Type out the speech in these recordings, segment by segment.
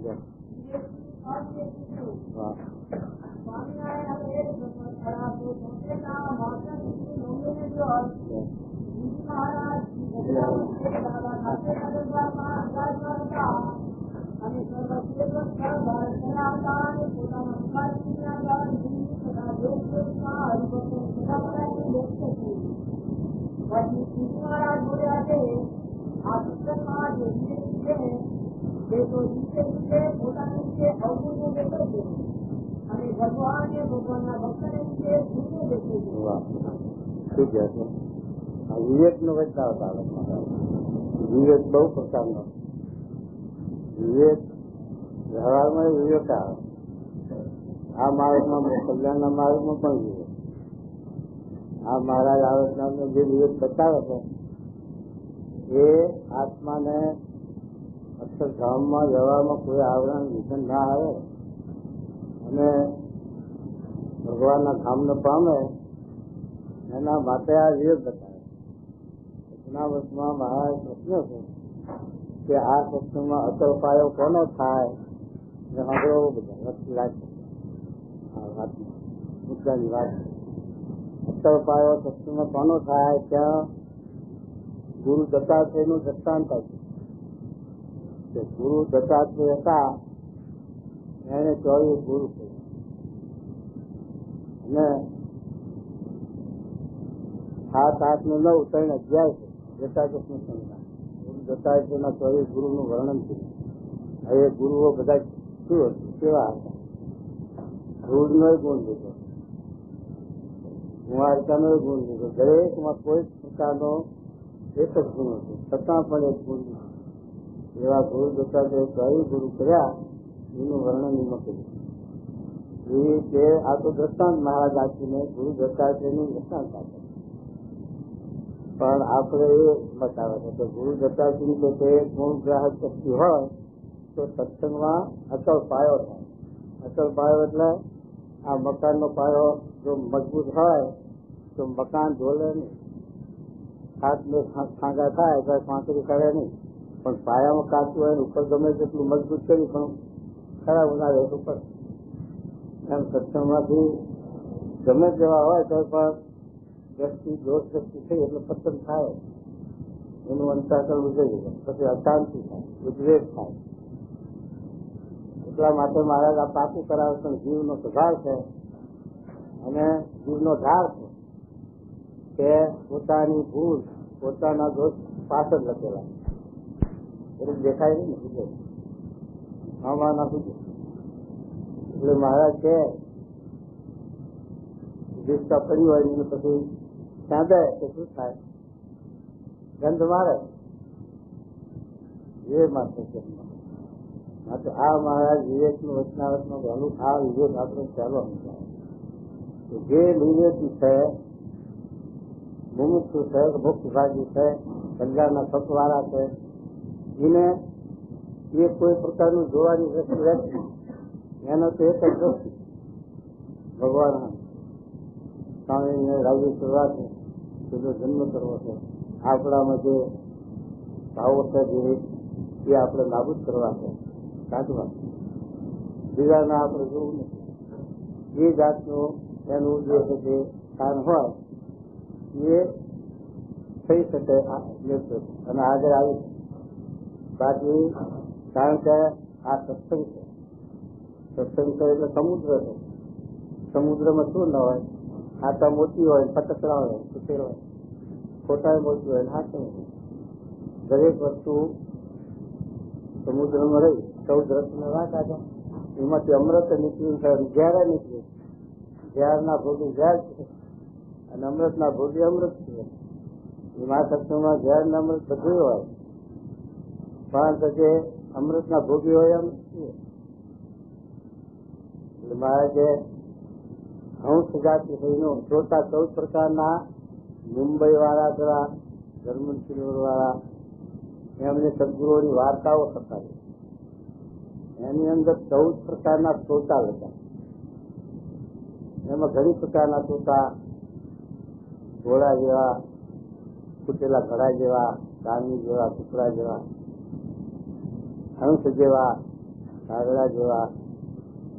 જો હા ઠીક છે. વિવેક નો વૈતાવત આવે. વિવેક બહુ પ્રકારનો. વિવેક વ્યવહારમાં વિવેક આવે. આ માર્ગમાં કલ્યાણના માર્ગમાં પણ વિવેક. આ મહારાજ આવે જે વિવેક બતાવે છે એ આત્માને અક્ષરધામમાં વ્યવહારમાં કોઈ આવરણ વિઘન ના આવે અને ભગવાનના ધામને પામે એના માટે આ વિવેક બતાવે. એના વર્ષમાં મહારાજ પ્રશ્ન છે કે આ પ્રશ્નમાં અચલ પાયો કોનો થાય સાંભળવો બધા વસ્તુ રાખે. આ વાતમાં મુદ્દાની વાત અચલ પાયો પ્રશ્નમાં કોનો થાય ત્યાં ગુરુ દત્તાત્રેયનું દ્રષ્ટાંત આપ્યું કે ગુરુ દત્તાત્રેય હતા એને 24 ગુરુ થયા અને 7, 8 ને 9 3 અધ્યાય છે દત્તાત્રેયનું સંવિધાન. ગુરુ દત્તાત્રેયના 24 ગુરુનું વર્ણન થયું. હવે ગુરુઓ બધા શું હતું, કેવા હતા? ધૂળનો ગુણ લીધો, કુંવારિકાનો ગુણ લીધો, દરેકમાં કોઈ પ્રકારનો એક જ ગુણ હતો, છતાં પણ એક ગુણ એવા ગુરુ દત્તાત્રેય 24 ગુરુ કર્યા એનું વર્ણન એમાં કર્યું. એ રીતે આ તો દ્રષ્ટાંત મહારાજ આપીને ગુરુ દત્તાત્રેયનું દ્રષ્ટાંત આપે. પણ આપણે એ બતાવે છે કે ગુરુ દત્તાત્રેયની જો કોઈ ગુણ ગ્રાહક શક્તિ હોય તો સત્સંગમાં અચળ પાયો થાય. અચળ પાયો એટલે આ મકાનનો પાયો જો મજબૂત હોય તો મકાન ઢોલે નહીં. હાથને ખાંગા થાય તો ખાંકરી કરે નહીં, પણ પાયામાં કાચું હોય ઉપર ગમે તેટલું મજબૂત કરી પણ ખરાબ ના રહેતું પડે. એમ સત્સંગમાંથી ગમે તેવા હોય તો પણ દ્રષ્ટિ દોષ દ્રષ્ટિ થઈ એટલે પતન થાય, એનું અંતરાકર ઉજવી જાય, પછી અશાંતિ થાય, ઉદ્વેગ થાય. એટલા માટે મહારાજ આ પાકું કરાવે પણ જીવનો સ્વભાવ છે અને જીવનો ધાર છે કે પોતાની ભૂલ પોતાના દોષ પાછળ લખેલા એવું દેખાય નહીં ને આમાં નાખી દે. એટલે મહારાજ કે જીવતા પડી હોય ને પછી ચાંદે તો શું થાય? ગંધ મારે એ માટે છે. માટે આ મહારાજ વિવેકનું વચનાવતમાં વહેલું આ વિવેક આપણે ચાલો સમજાય જે વિવેકી છે, મુમુક્ષુ છે, મુક્ત ભાગી છે, કલ્યાણના સત્વાળા છે, એને એ કોઈ પ્રકારનું જોવાની દ્રષ્ટિ રહેતી એનો તો એક જ દ્રષ્ટિ ભગવાન સ્વામીને રાજી કરવા છે, સીધો જન્મ કરવો છે, આપણામાં જે ભાવો છે એ આપણે નાબૂદ કરવા છે, કાઢવા. બીજાના આપણે જોવું નથી. એ જાતનું એનું જે છે તે સ્થાન હોય એ થઈ શકે અને આગળ આવી. બાકી કારણ કે આ સત્સંગ છે, સત્સંગ છે એટલે સમુદ્ર છે. સમુદ્રમાં શું ન હોય? આટા મોટી હોય, ફટકડા હોય, સુતેર હોય, ખોટા મોટી હોય, હાથ હોય. દરેક વસ્તુ સમુદ્રમાં રહી 14 રસને વાત આગળ એમાંથી અમૃત નીકળી ઝેર નીકળી. ઝેરના ભોગી ઝેર છે અને અમૃતના ભોગી અમૃત છે. એમાં સત્સંગમાં ઝેર ને અમૃત બધું હોય, પણ જે અમૃતના ભોગી હોય એમ એટલે મહારાજે હંસ જાતિ થઈને જોતા 14 પ્રકારના મુંબઈ વાળા જરા જર્મન સિલ્વર વાળા એમને સદગુરુઓની વાર્તાઓ થતા એની અંદર 14 પ્રકારના તોતા હતા. એમાં ઘણી પ્રકારના તોતા ઘોડા જેવા, ફૂટેલા ઘડા જેવા, ચાંદી જેવા, ટુકડા જેવા, હંસ જેવા, કાગડા જેવા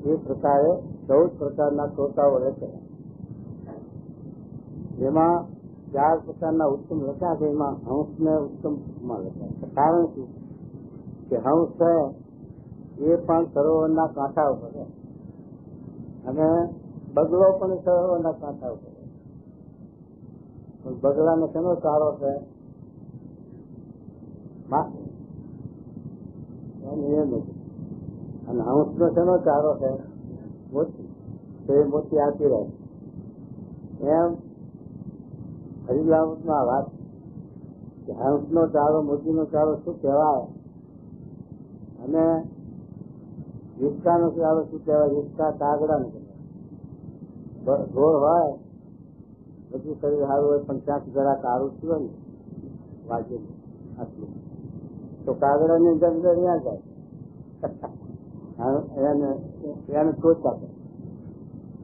એ પ્રકારે 14 પ્રકારના તોતાઓ રહેશે. જેમાં 4 પ્રકારના ઉત્તમ લખ્યા છે. એમાં હંસને ઉત્તમમાં લખ્યા છે. કારણ શું કે હંસ છે એ પણ સરોવરના કાંઠા ઉપર છે અને બગલો પણ સરોવરના કાંઠા ઉપર છે. પણ બગલાને શેનો ચારો છે? અને હંસનો શેનો ચારો છે? મોતી. તો એ મોતી આપી રહે. એમ હરિલામતમાં વાત કે હંસનો ચારો, મોતીનો ચારો શું કહેવાય અને હિંચકાનો ચારો શું કહેવાય? હિંચકા કાગડાનો કહેવાય. ઢોર હોય, બધું શરીર સારું હોય, પણ ક્યાંક જરા કાળું થયું ને વાગેલું આટલું તો કાગડાની અંદર ત્યાં જાય એને ટોચ આપે.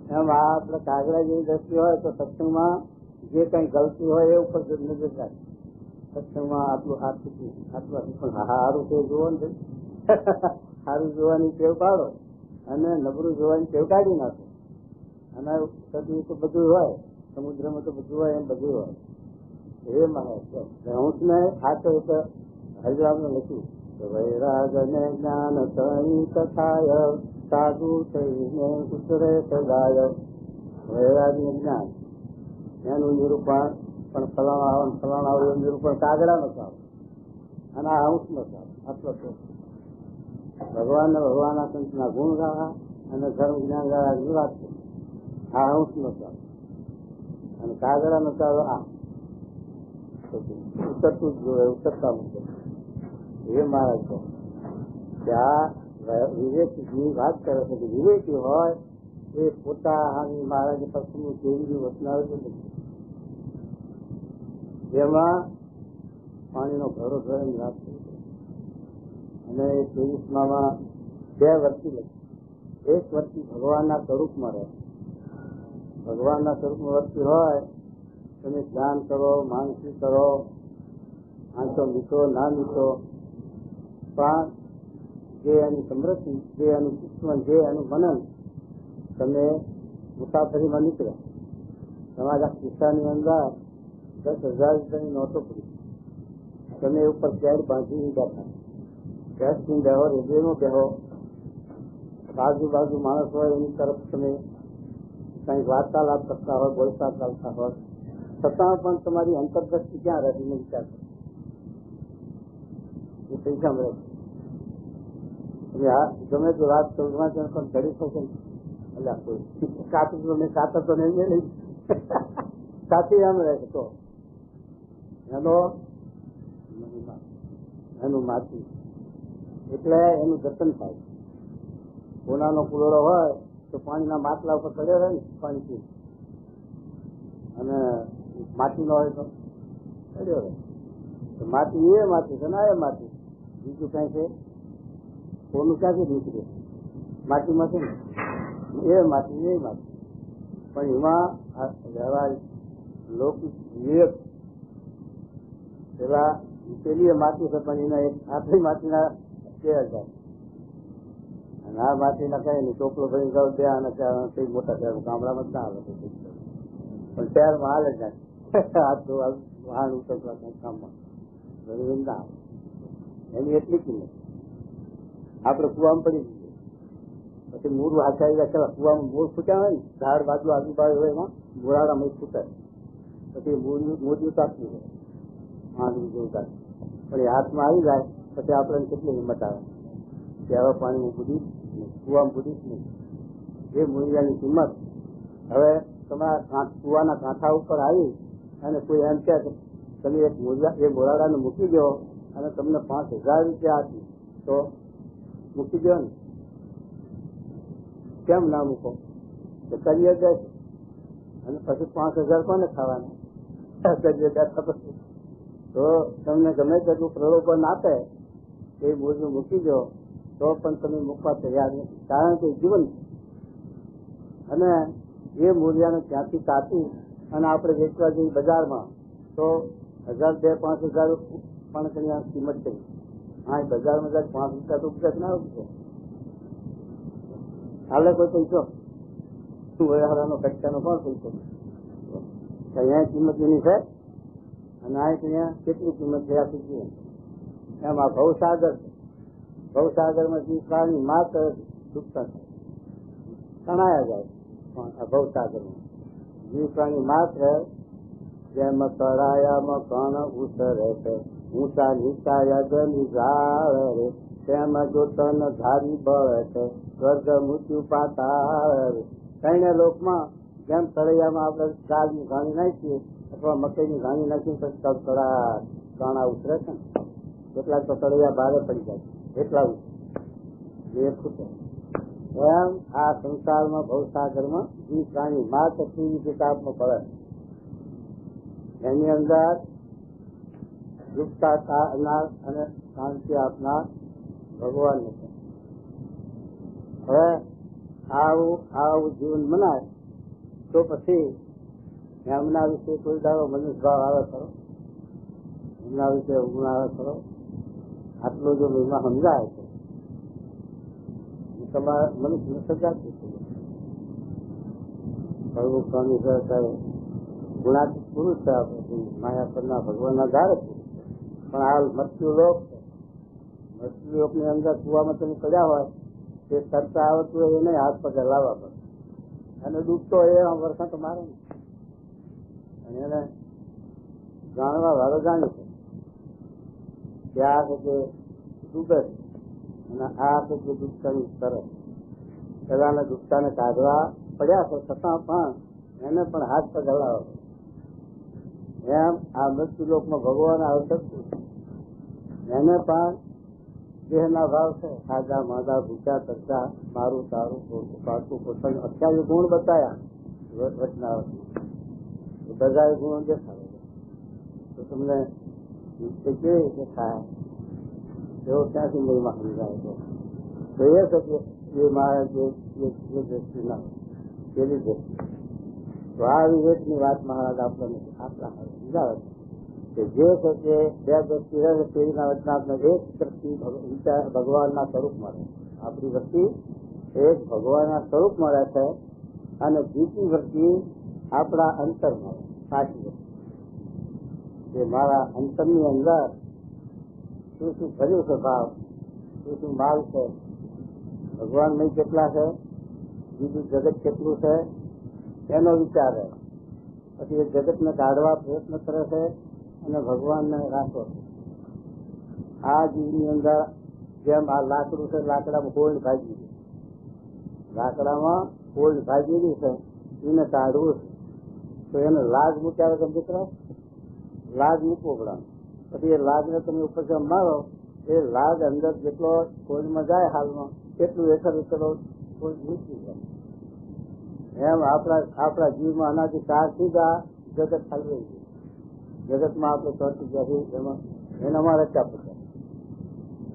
એમ આ આપણે કાગડા જેવી દ્રષ્ટિ હોય તો સત્સંગમાં જે કઈ ગલતી હોય એ ઉપર નજર રાખે. સત્સંગમાં આટલું આટલું પણ સારું તે જોવો ને, સારું જોવાની ટેવ પાડો અને નબળું જોવાની ટેવ કાઢી નાખો. અને સદું તો બધું હોય, સમુદ્રમાં તો બધું હોય, એમ બધું હોય. એ મારે હંસને આ તો હરિરામને લખ્યું કે વૈરાગ ને જ્ઞાન સહિત થાય, સાધુ થઈને ઉતરે સદાય. વૈરાગ ને જ્ઞાન એનું નિરૂપણ પણ ફલાણા એવું નિરૂપણ કાગડાનો ચાલો અને આ હંસનો ચાલો. આટલો તો ભગવાનના સંતના ગુણ ગાવા અને ધર્મ જ્ઞાન ગાવા વાત છે. આ હંસનો ચાલો અને કાગડાનો ચાલો આ ઉતરતું જ જોવે, ઉતરતા મૂકે. એ મારા છે કે આ વિવેકની વાત કરે છે કે વિવેકી હોય એ પોતાની મહારાજ પક્ષનું કેવી વચનાવે છે. જેમાં પાણીનો ઘરો ભરેલી વાત કરી અને એ 23માં 2 વર્તી લખી. એક વર્તી ભગવાનના સ્વરૂપમાં રહે. ભગવાનના સ્વરૂપમાં વર્તી હોય તમે ધ્યાન કરો, માનસી કરો, આંખો મીઠો ના મીઠો, પણ જે એની સમૃદ્ધિ, જે એનું શિક્ષણ, જે એનું મનન તમે મુસાફરીમાં નીકળ્યા. તમારા ખિસ્સાની અંદર 10,000 રૂપિયાની નોટો પડી, તમે ઉપર કેડ બાંધી બેઠા, કેડથી બેહો, રેડિયોમાં બેહો, બાજુ માણસ હોય એની તરફ તમે કંઈક વાર્તાલાપ કરતા હોય, બોલતા ચાલતા હોય, છતાં પણ તમારી અંતરદ્રષ્ટિ ક્યાં રહેતી વિચાર એ પૈસા મળે છે. ગમે તે વાત કરવા પણ ઘડી થશે એટલે કાતર તો નહીં લઈ સાચી એમ રહે તો એનું માથું એટલે એનું જતન થાય. કોનાનો કુલડો હોય તો પાણીના માટલા ઉપર પડ્યો રહે ને પાણી પી, અને માટીનો હોય તો પડ્યો રહે. તો માટી એ માટી છે ને એ માટી, બીજું કઈ છે કોનું ક્યાંથી નીકળે? માટીમાં છે ને એ માટી એ માટી. પણ એમાં વ્યવહાર લૌકિક વિવેક પેલા પેલી માટી છે, પણ એના એક આટલી માટીના 2,000 અને આ માટીના કઈ નહીં. ટોપલો ભરી જાવ ત્યાં અને મોટા શહેર ગામડામાં જ ના આવે, પણ શહેરમાં હાલે જ નાખે વાહન ઉતરતા કામમાં ના આવે. એની એટલી કિંમત આપડે કુવામાં પડી જઈએ. પછી મૂળ હાથાઈ ગયા, ચાલો કુવામાં મૂળ ફૂટ્યા હોય ને, ઝાડ બાજુ આજુબાજુ હોય એમાં મોરાડામાં ફૂટે, પછી મૂળ્યું તાપવું હોય માંડવી જેવું તાપ, પણ એ હાથમાં આવી જાય પછી આપણે કેટલી હિંમત આવે કે હવે પાણીમાં બુડીશ નહીં, કુવામાં બુડીશ નહીં. એ મૂળિયાની કિંમત હવે તમારા કુવાના કાંઠા ઉપર આવી અને કોઈ એમ કહે કે તમે એક એ મોરાડાને મૂકી દો અને તમને 5,000 રૂપિયા આપી તો મૂકી દો ને, કેમ ના મૂકો? તો કરીએ દે અને પછી 5,000 કોને ખાવાના? કરીએ દે તો તમને ગમે તેટલું પ્રલોભન આપે એ મૂળનું મૂકી દો તો પણ તમે મૂકવા તૈયાર નથી, કારણ કે જીવન અને એ મૂલ્યાને ત્યાંથી કાપી અને આપણે વેચવા જઈએ બજારમાં તો 1,000, 2,000, 5,000 પણ તેની કિંમત કરી. હા, બજારમાં જાય 5 રૂપિયા તો ઉપજત ના ઉપજે, હાલે કોઈ પૈસો નો કટકાનો કોણ પૈસો? અહીંયા કિંમત એની છે અને અહીંયા કેટલી કિંમત છે આપી જોઈએ. એમાં ભવસાગર છે. ભવસાગરમાં જીવ પ્રાણી માત્ર ડૂબતા તણાયા જાય. પણ આ ભવસાગરમાં જીવ પ્રાણી માત્ર જેમ તળાયામાં કણ ઉતરે છે, ઊંચા નીચા યજની ઝાડ રે, તેમ જો તન ધારી બળ છે, સ્વર્ગ મૃત્યુ પાતાળ રે. કઈને લોકમાં જેમ તળિયામાં આપણે દાળની ઘાણી નાખીએ અથવા મકાઈની ઘાણી નાખીએ તો તળા કાણા ઉતરે છે ને, કેટલાક તો તળિયા ભારે પડી જાય એટલા ઉતરે ખૂટે. એમ આ સંસારમાં ભવસાગરમાં જીવ પ્રાણી માત્ર ટીવી કિતાબમાં પડે. એની અંદર ડૂબતા થનાર અને શાંતિ આપનાર ભગવાન છે. હવે આવું જીવન મનાય તો પછી એમના વિશે કોઈ દાડો મનુષ્ય ભાવ આવે ખરો? એમના વિશે ગુણ આવે ખરો? આટલો જો મહિમા સમજાય છે તમારે મનુષ્ય સજાતી સ્વામી ગુણાતીત પુરુષ છે. આપણે માયા પરના ભગવાનના ધારે પણ હાલ મૃત્યુલોક છે. મૃત્યુલોકની અંદર કુવામાં તમે પડ્યા હોય તે તરતા આવડતું હોય એને હાથ પગે લાવવા પડે અને ડૂબતો હોય એ વર્ષા તો મારે ને. અને એને જાણવા વાળો જાણી છે કે આ છે કે ડૂબે છે અને આ છે કે ડૂબતાની તરફ પેલાના ડૂબતાને કાઢવા પડ્યા છે છતાં પણ એને પણ હાથ પગ હલાવવા પડે. એમ આ મૃત્યુલોકમાં ભગવાન આવશે એને પણ દેહના ભાવ છે. ખાધા માદા ભૂખ્યા તરતા મારું તારું પાછું પોતાનું 28 ગુણ બતાયા વચનાવતમાં. બધા ગુણો દેખાડે તો તમને કેવી રીતે થાય એવો ક્યાંથી મહિમા સમજાય છે. તો એ છે કે એ મારા જે દ્રષ્ટિ ના પેલી દ્રષ્ટિ. તો આ વિવેકની વાત મહારાજ આપણને આપણા સમજાવે છે કે જે છે તે બે દ્રષ્ટિ રહે તેના વચનાત્મક એક દ્રષ્ટિ ભગવાનના સ્વરૂપ મળે. આપણી દ્રષ્ટિ એક ભગવાનના સ્વરૂપ મળે છે અને બીજી દ્રષ્ટિ આપણા અંતર મળે. સાચી દ્રષ્ટિ કે મારા અંતરની અંદર શું શું ભર્યું છે ભાવ, શું શું માલ છે, ભગવાનમય કેટલા છે, બીજું જગત કેટલું છે એનો વિચાર રહે. પછી એ જગતને કાઢવા પ્રયત્ન કરે છે અને ભગવાનને રાખો. આ જીવની અંદર જેમ આ લાકડું છે, લાકડામાં કોલ્ડ ભાગી છે, લાકડામાં કોલ્ડ ભાગેલી છે, એને કાઢવું છે તો એને લાગ મૂક્યા વગર દીકરા લાગ મૂકવો પડે. પછી એ લાગને તમે ઉપર જેમ મારો એ લાગ અંદર જેટલો કોલ્ડમાં જાય હાલમાં એટલું એટલો કોલ્ડ મૂકી જાય. એમ આપણા જીવમાં આનાથી 4 સીધા જગત ખાલી જગતમાં આપણે ચોથી ગયા એમાં એનામાં રચ્યા પડે.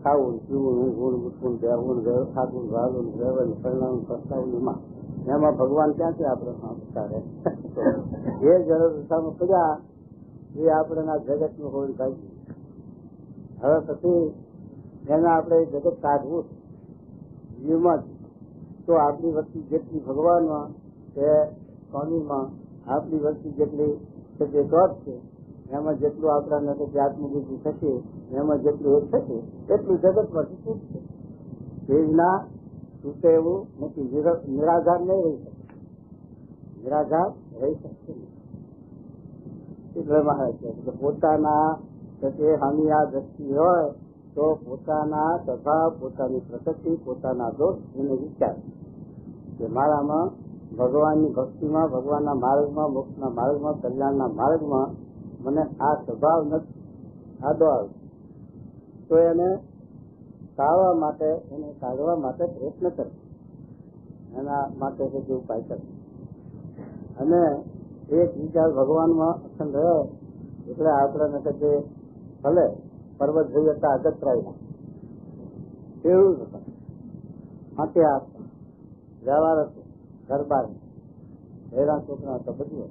ખાવું પીવું ઊંઘવું મૂકવું બેહવું ખાવું વાળવું રહેવાનું પરિણામ પ્રસ્તાવમાં એમાં ભગવાન ક્યાંથી આપણે એ જરૂર પડ્યા એ આપણે જગતનું હોળી કાઢ્યું. હવે પછી એને આપણે જગત કાઢવું જીવમાં તો આપણી વસ્તુ જેટલી ભગવાનમાં કે સ્વામીમાં આપણી વસ્તુ જેટલી છે તે ટોચ છે એમાં જેટલું આપણા નથી આત્મબુદ્ધિ થશે એમાં જેટલું એક થશે એટલું જગતમાંથી છૂટશે. એ ના છૂટે એવું નથી. નિરાધાર નહીં રહી શકે, નિરાધાર રહી શકશે નહીં. એટલે મહારાજ છે પોતાના હામી આ દ્રષ્ટિ હોય તો પોતાના સ્વભાવ, પોતાની પ્રકૃતિ, પોતાના દોષ એને વિચાર કે મારામાં ભગવાનની ભક્તિમાં, ભગવાનના માર્ગમાં, મોક્ષના માર્ગમાં, કલ્યાણના માર્ગમાં મને આ સ્વભાવ નથી, આદો આવે તો એને ટાળવા માટે, એને કાઢવા માટે પ્રયત્ન કરે. એના માટે જે ઉપાય કરે અને એક વિચાર ભગવાનમાં અખંડ રહે એટલે આપણે તે ભલે પર્વત જોઈએ હતા અગતરાય એવું જ હતા હાથે હાથ વ્યવહાર હતો, ગરબા હેરા છોકરા હતા બધું.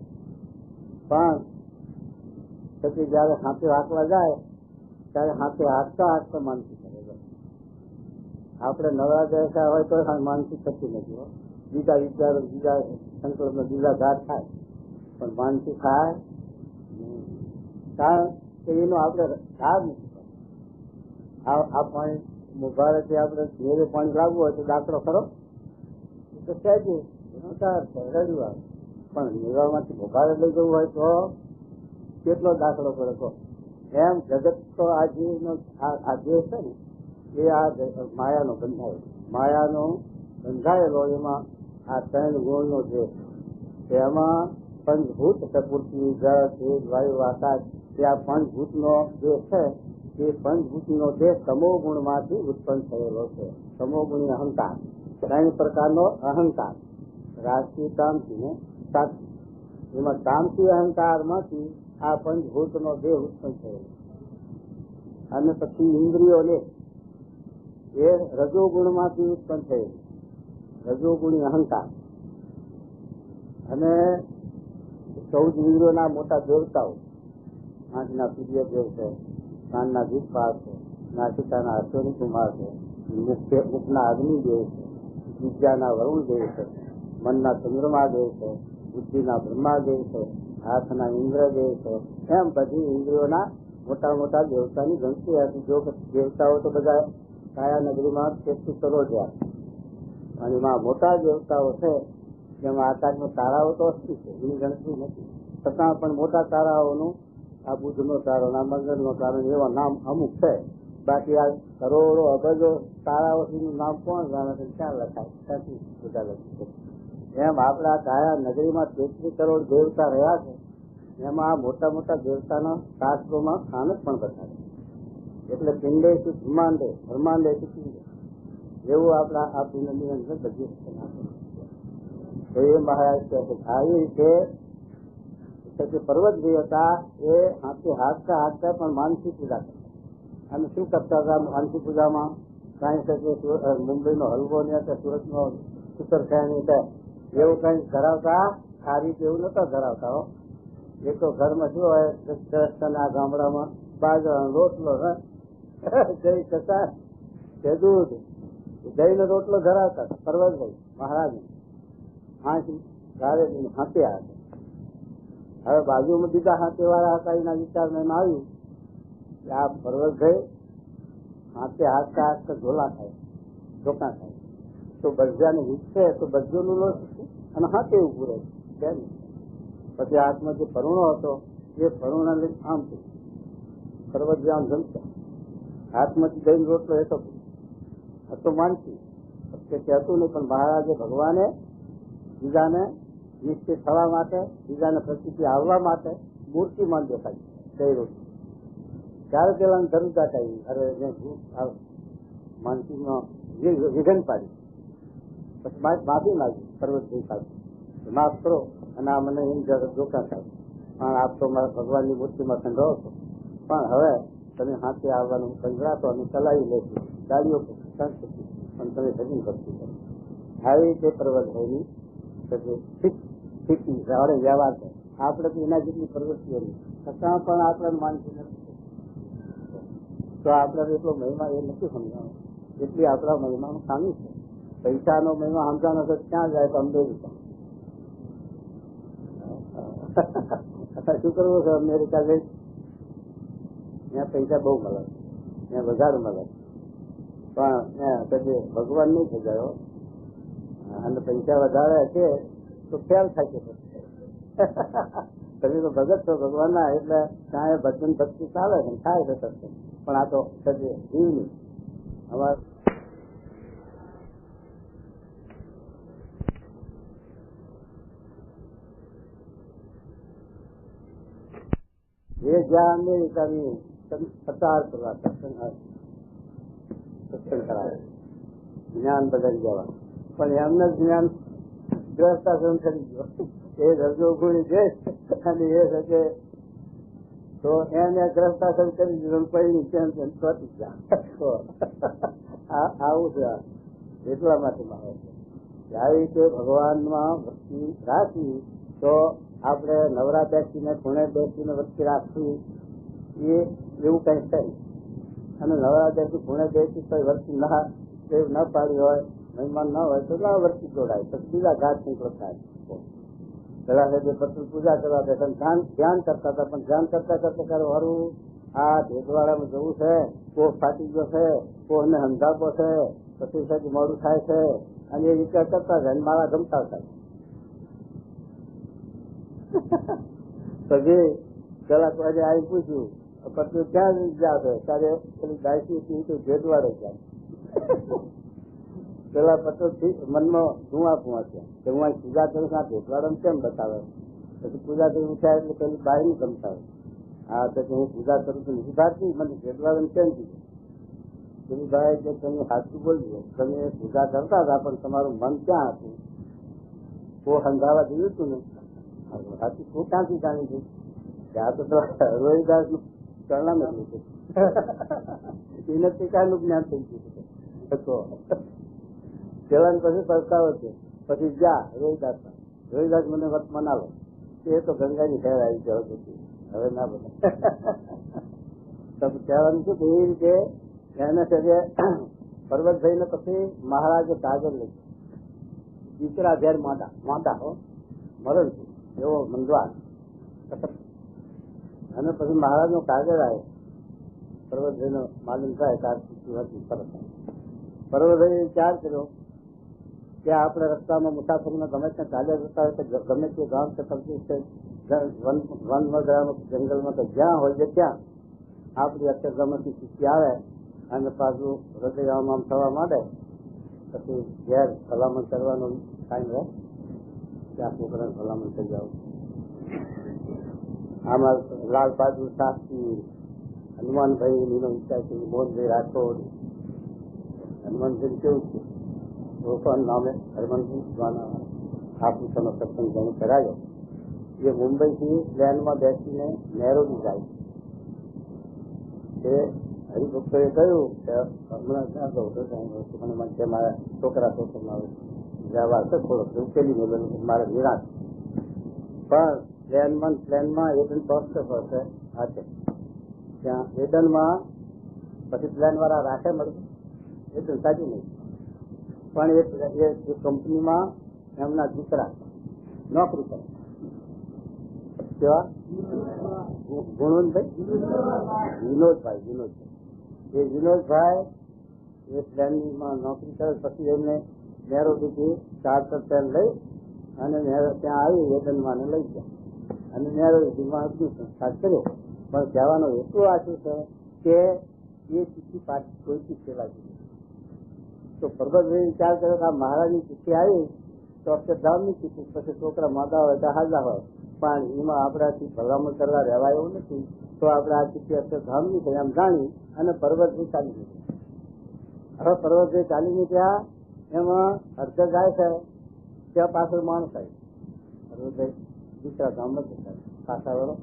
પણ પછી જયારે હાથે હાંકવા જાય ત્યારે હાથે હાંકતા હાંકતા માનતી કરે. આપણે નવરા બેસા હોય તો માનસિક થતી નથી હો. બીજા વિચારો, બીજા સંકલ્પ, બીજા ઘાટ થાય, પણ માનસિક થાય કારણ કે એનો આપણે લાભ નથી. આ પાણી મુભારથી આપણે ઘેરે પાણી લાવવું હોય તો દાખલો ખરો તો સહેજે એનો તાર રડવા, પણ મેળવામાંથી મુભારે લઈ જવું હોય તો કેટલો દાખલો પડે તો. એમ જગત તો આ દેહ છે ને એ આ માયાનો બંધાયેલો, માયાનો બંધાયેલો એમાં આ 3 ગુણનો દેહ છે. એમાં પંચભૂત છે, પૃથ્વી, જળ, તેજ, વાયુ, આકાશ. એ આ પંચભૂતનો દેહ છે એ પંચભૂતનો દેહ તમો ગુણમાંથી ઉત્પન્ન થયેલો છે. તમો ગુણી અહંકાર, 3 પ્રકારનો અહંકાર, રાશિ, તામસી ને સાક્ષી. એમાં તામસી અહંકારમાંથી આ પંચભૂતનો દેહ ઉત્પન્ન થયેલો. અને પછી ઇન્દ્રિયોને એ રજોગુણમાંથી ઉત્પન્ન થયેલું, રજોગુણી અહંકાર. અને 14 ઇન્દ્રિયોના મોટા દેવતાઓ, આંખના સૂર્યદેવ છે, કાનના દીપપાલ છે, નાસિકાના અશ્વની કુમાર છે, મુખના અગ્નિદેવ છે, વિદ્યાના વરુણદેવ છે, મનના ચંદ્રમાદેવ છે, બુદ્ધિના બ્રહ્માદેવ છે, હાથના ઇન્દ્રદેવ છે. એમ બધી ઇન્દ્રિયોના મોટા મોટા દેવતાની ગણતી હતી. જો દેવતાઓ તો બધા કાયા નગરીમાં 33 કરોડ રહ્યા, અને એમાં મોટા દેવતાઓ છે જેમાં આકાશમાં તારાઓ તો અસ્થિ છે, એની ગણતરી નથી. છતાં પણ મોટા તારાઓનું આ બુધનો તારો, આ મંગળનો તારો એવા નામ અમુક છે. બાકી આ કરોડો અબજો તારાઓનું નામ કોણ જાણે છે, ક્યાં લખાય, ક્યાંથી બધા લખી. એમ આપણા કાયા નગરીમાં 33 કરોડ દેવતા રહ્યા છે. એમાં મોટા મોટા દેવતાના શાસ્ત્રોમાં સ્થાન જ પણ બતાવે. એટલે પિંડે થી બ્રહ્માંડે, બ્રહ્માંડે થી પિંડે, એવું આપણા આ પિંડની અંદર બધી તો એ મહારાજ કહે છે આવી રીતે પર્વત જે હતા એ હાથતા હાથતા પણ માનસી પૂજા કરતા. અને શું કરતા હતા માનસી પૂજામાં? કાંઈ શકે મુંબઈનો હલવો ને સુરતનો સુતરફેણી છે એવું કઈ ધરાવતા, આ રીતે એવું નતા ધરાવતા. એ તો ઘરમાં શું હોય, આ ગામડામાં બાજરાનો રોટલો, દહીં કસાર કે દૂધ, દહીંનો રોટલો ધરાવતા પર્વતભાઈ મહારાજ. હાથે હતા. હવે બાજુમાં બીજા હાથે વાળા હતા, એના વિચારમાં એમ આવ્યું કે આ પર્વતભાઈ હાથે હાથતા હાથતા ઝોલા થાય, ઢોકા થાય, તો બરજાને વીકશે તો બરજોનું લો અને હાથે ઉભું રહે છે. પછી હાથમાં જે પરુણો હતો એ પરુણા લઈને આમ થયું, પર્વત આમ જમતા હાથમાંથી જઈને રોટલો હતો માનસી કે હતું નહીં. પણ મહારાજે ભગવાને બીજાને નિશ્ચિત થવા માટે, બીજાને પ્રસિદ્ધિ આવવા માટે મૂર્તિમાન દેખાડી જઈ રોટી. ત્યારે પેલા ધરુતા થઈ, અરે માનસીનો વિઘન પાડી. પછી માફી માગી પર્વતભાઈ સાથે, માફ કરો અને આ મને એમ જોકા થાય, પણ આપ તો મારા ભગવાનની મૂર્તિમાં સંગ્રહો છો, પણ હવે તમે હાથે આવવાનું સંગ્રહતો અને ચલાવી લેશો ગાડીઓ પણ તમે ભજન કરતી કરો. આવી રીતે પર્વતભાઈની સ્થિતિ આપણે વ્યવહાર છે. આપણે તો એના જેટલી પ્રવૃત્તિઓ નહીં, છતાં પણ આપણે માનસી નથી. તો આપણે એટલો મહિમા એ નથી સમજાવો, એટલી આપણા મહિમાનું ખામી છે. પૈસાનો મહિમા સમજાનો તો ક્યાં જાય તો અમેરિકા. શું કરવું છે અમેરિકા જઈ? ત્યાં પૈસા બહુ મળે, ત્યાં વધારે મળે, પણ કદી ભગવાન નહીં સજાયો. અને પૈસા વધારે છે તો ખ્યાલ થાય છે તમે તો ભગત છો ભગવાન ના, એટલે ત્યાં ભજન ભક્તિ ચાલે ને થાય છે સત્સંગ. પણ આ તો કદી જીવ નહીં. અમારે એ જ્યાં અમેરિકાની 50 કરવા સત્સંગ કરાવે, જ્ઞાન બદલી જવા, પણ એમને જ્ઞાન ગ્રસ્તાશ્રમ કરી ગયો. એ રજો ગુણી દેશ અને એ શકે તો એને ગ્રસ્તાશ્રમ કરી દીધો, પૈણી ટેન્શન પતી ગયા. આવું છે. એટલા માટે આવે છે આવી રીતે ભગવાનમાં ભક્તિ રાખવી તો આપણે નવરા બેસીને પુણે બેસીને વચ્ચે રાખવી એ એવું કઈ છે. અને નવરા બેસી પુણે બેસી કોઈ વસ્તુ ના દેવ ન પાડી હોય, મહેમાન ન હોય તો ના વર્તી જોડાય, પછી બીજા ઘાટ નીકળો થાય. પેલા જે પત્ની પૂજા કરવા બેઠા ધ્યાન કરતા હતા, પણ ધ્યાન કરતા કરતા કરે વારું આ ભેદવાડામાં જવું છે, કોહ ફાટી ગયો છે, કોહને હંધાપો છે, પછી સાહેબ મોડું થાય છે, અને એ વિચાર કરતા જાય મારા ગમતા થાય. પછી પેલા આજે આવી પૂછ્યું પત્ની ક્યાં ગયા છે, ત્યારે પેલી ગાયકી તો ભેદવાડે જાય. પેલા પત્ની મનમાં ધુઆ પહોંચ્યા કે હું અહીં પૂજા કરું છું, આ ભેદવાડો કેમ બતાવે. પછી પૂજા કરી ઉઠ્યા એટલે પેલી બાઈ ની ગમતા હા તો હું પૂજા કરું છું નથી ભારતી, મને ભેદવાડો કેમ કીધું. પેલી બાઈ કે તમે સાચું બોલજો, તમે પૂજા કરતા હતા પણ તમારું મન ક્યાં હતું, તો સમજાવવા જોયું હતું ને. સાચું શું ક્યાંથી જાણી છું ત્યાં તો રોહિદાસ નું ચરણામ જ લીધું એને ટીકાનું જ્ઞાન થઈ ગયું. પેલા પછી પસ્તાવો છે, પછી જા રોહિદાસ મને વત મનાવો, એ તો ગંગાની ખેર આવી જાવ પછી હવે ના બને. કહેવાનું શું એ રીતે એને છે પર્વતભાઈ ને પછી મહારાજે કાગળ લખ્યું, દીકરા ઘેર માતા હો મરણ છું એવો મંદવાન. અને પછી મહારાજ નો કાગળ આવ્યો, પર્વતભાઈ નો માલુમ થાય પર્વતભાઈ વિચાર કર્યો કે આપણે રસ્તામાં મુસાફરીમાં ગમે ત્યાં ચાલ્યા જતા હોય તો ગમે તે ગામ કે તકલીફ છે, વનમાં જંગલમાં તો જ્યાં હોય ત્યાં આપણી અક્ષરગમતની સ્થિતિ આવે અને પાછું હૃદય આમ થવા માંડે, પછી ઘેર ભલામણ કરવાનો ટાઈમ રહે ત્યાં છોકરાને ભલામણ થઈ જાવ. આમાં લાલ બહાદુર શાસ્ત્રી, હનુમાનભાઈ નીનો વિચાર છે, મોહનભાઈ રાઠોડ. હનુમાનભાઈ કેવું છે રોકન નામે હરમનભાઈ આફ્રિકાનો સત્સંગ ઘણું કરાયો. એ મુંબઈથી પ્લેનમાં બેસીને નેરોબી જાય છે. હરિભક્તોએ કહ્યું કે હમણાં ક્યાં જવું છે, મારા છોકરા જવા છે થોડોક ઉકેલી મેળવેલું મારે નિરાશ. પણ પ્લેનમાં એડન પહોંચતો પડશે હાથે ત્યાં એડનમાં પછી પ્લેન વાળા રાખે મળે એડન સાચું નહીં, પણ એ કંપનીમાં એમના દીકરા નોકરી કરે. કેવા વિનોદભાઈ એ વિનોદભાઈ એ પ્લેનમાં નોકરી કરે. પછી એમને નેરોબીથી ચાર્ટર પ્લેન લઈ અને ત્યાં આવી એડનમાં લઈ ગયા અને નેરોબીમાં અગ્નિ સંસ્કાર કર્યો. પણ કહેવાનો એટલું આશુ છે કે એ ચિઠ્ઠી પાછી કોઈથી સેવા દીધી. તો પર્વતભાઈ વિચાર કર્યો કે આ મહારાજની ચિઠ્ઠી આવી તો અક્ષરધામની ચિઠ્ઠી, પછી છોકરા માદા હોય તો હાજર હોય, પણ એમાં આપણાથી ભલામણ કરવા રહેવાય એવું નથી, તો આપણે આ ચિઠ્ઠી અક્ષરધામની છે એમ જાણી અને પર્વતભાઈ ચાલી નીકળ્યા. હવે પર્વતભાઈ ચાલી નીકળ્યા એમાં અડધે જાય છે ત્યાં પાછળ માણસ આવી. પર્વતભાઈ દીકરા ગામમાં જતા પાછા વળો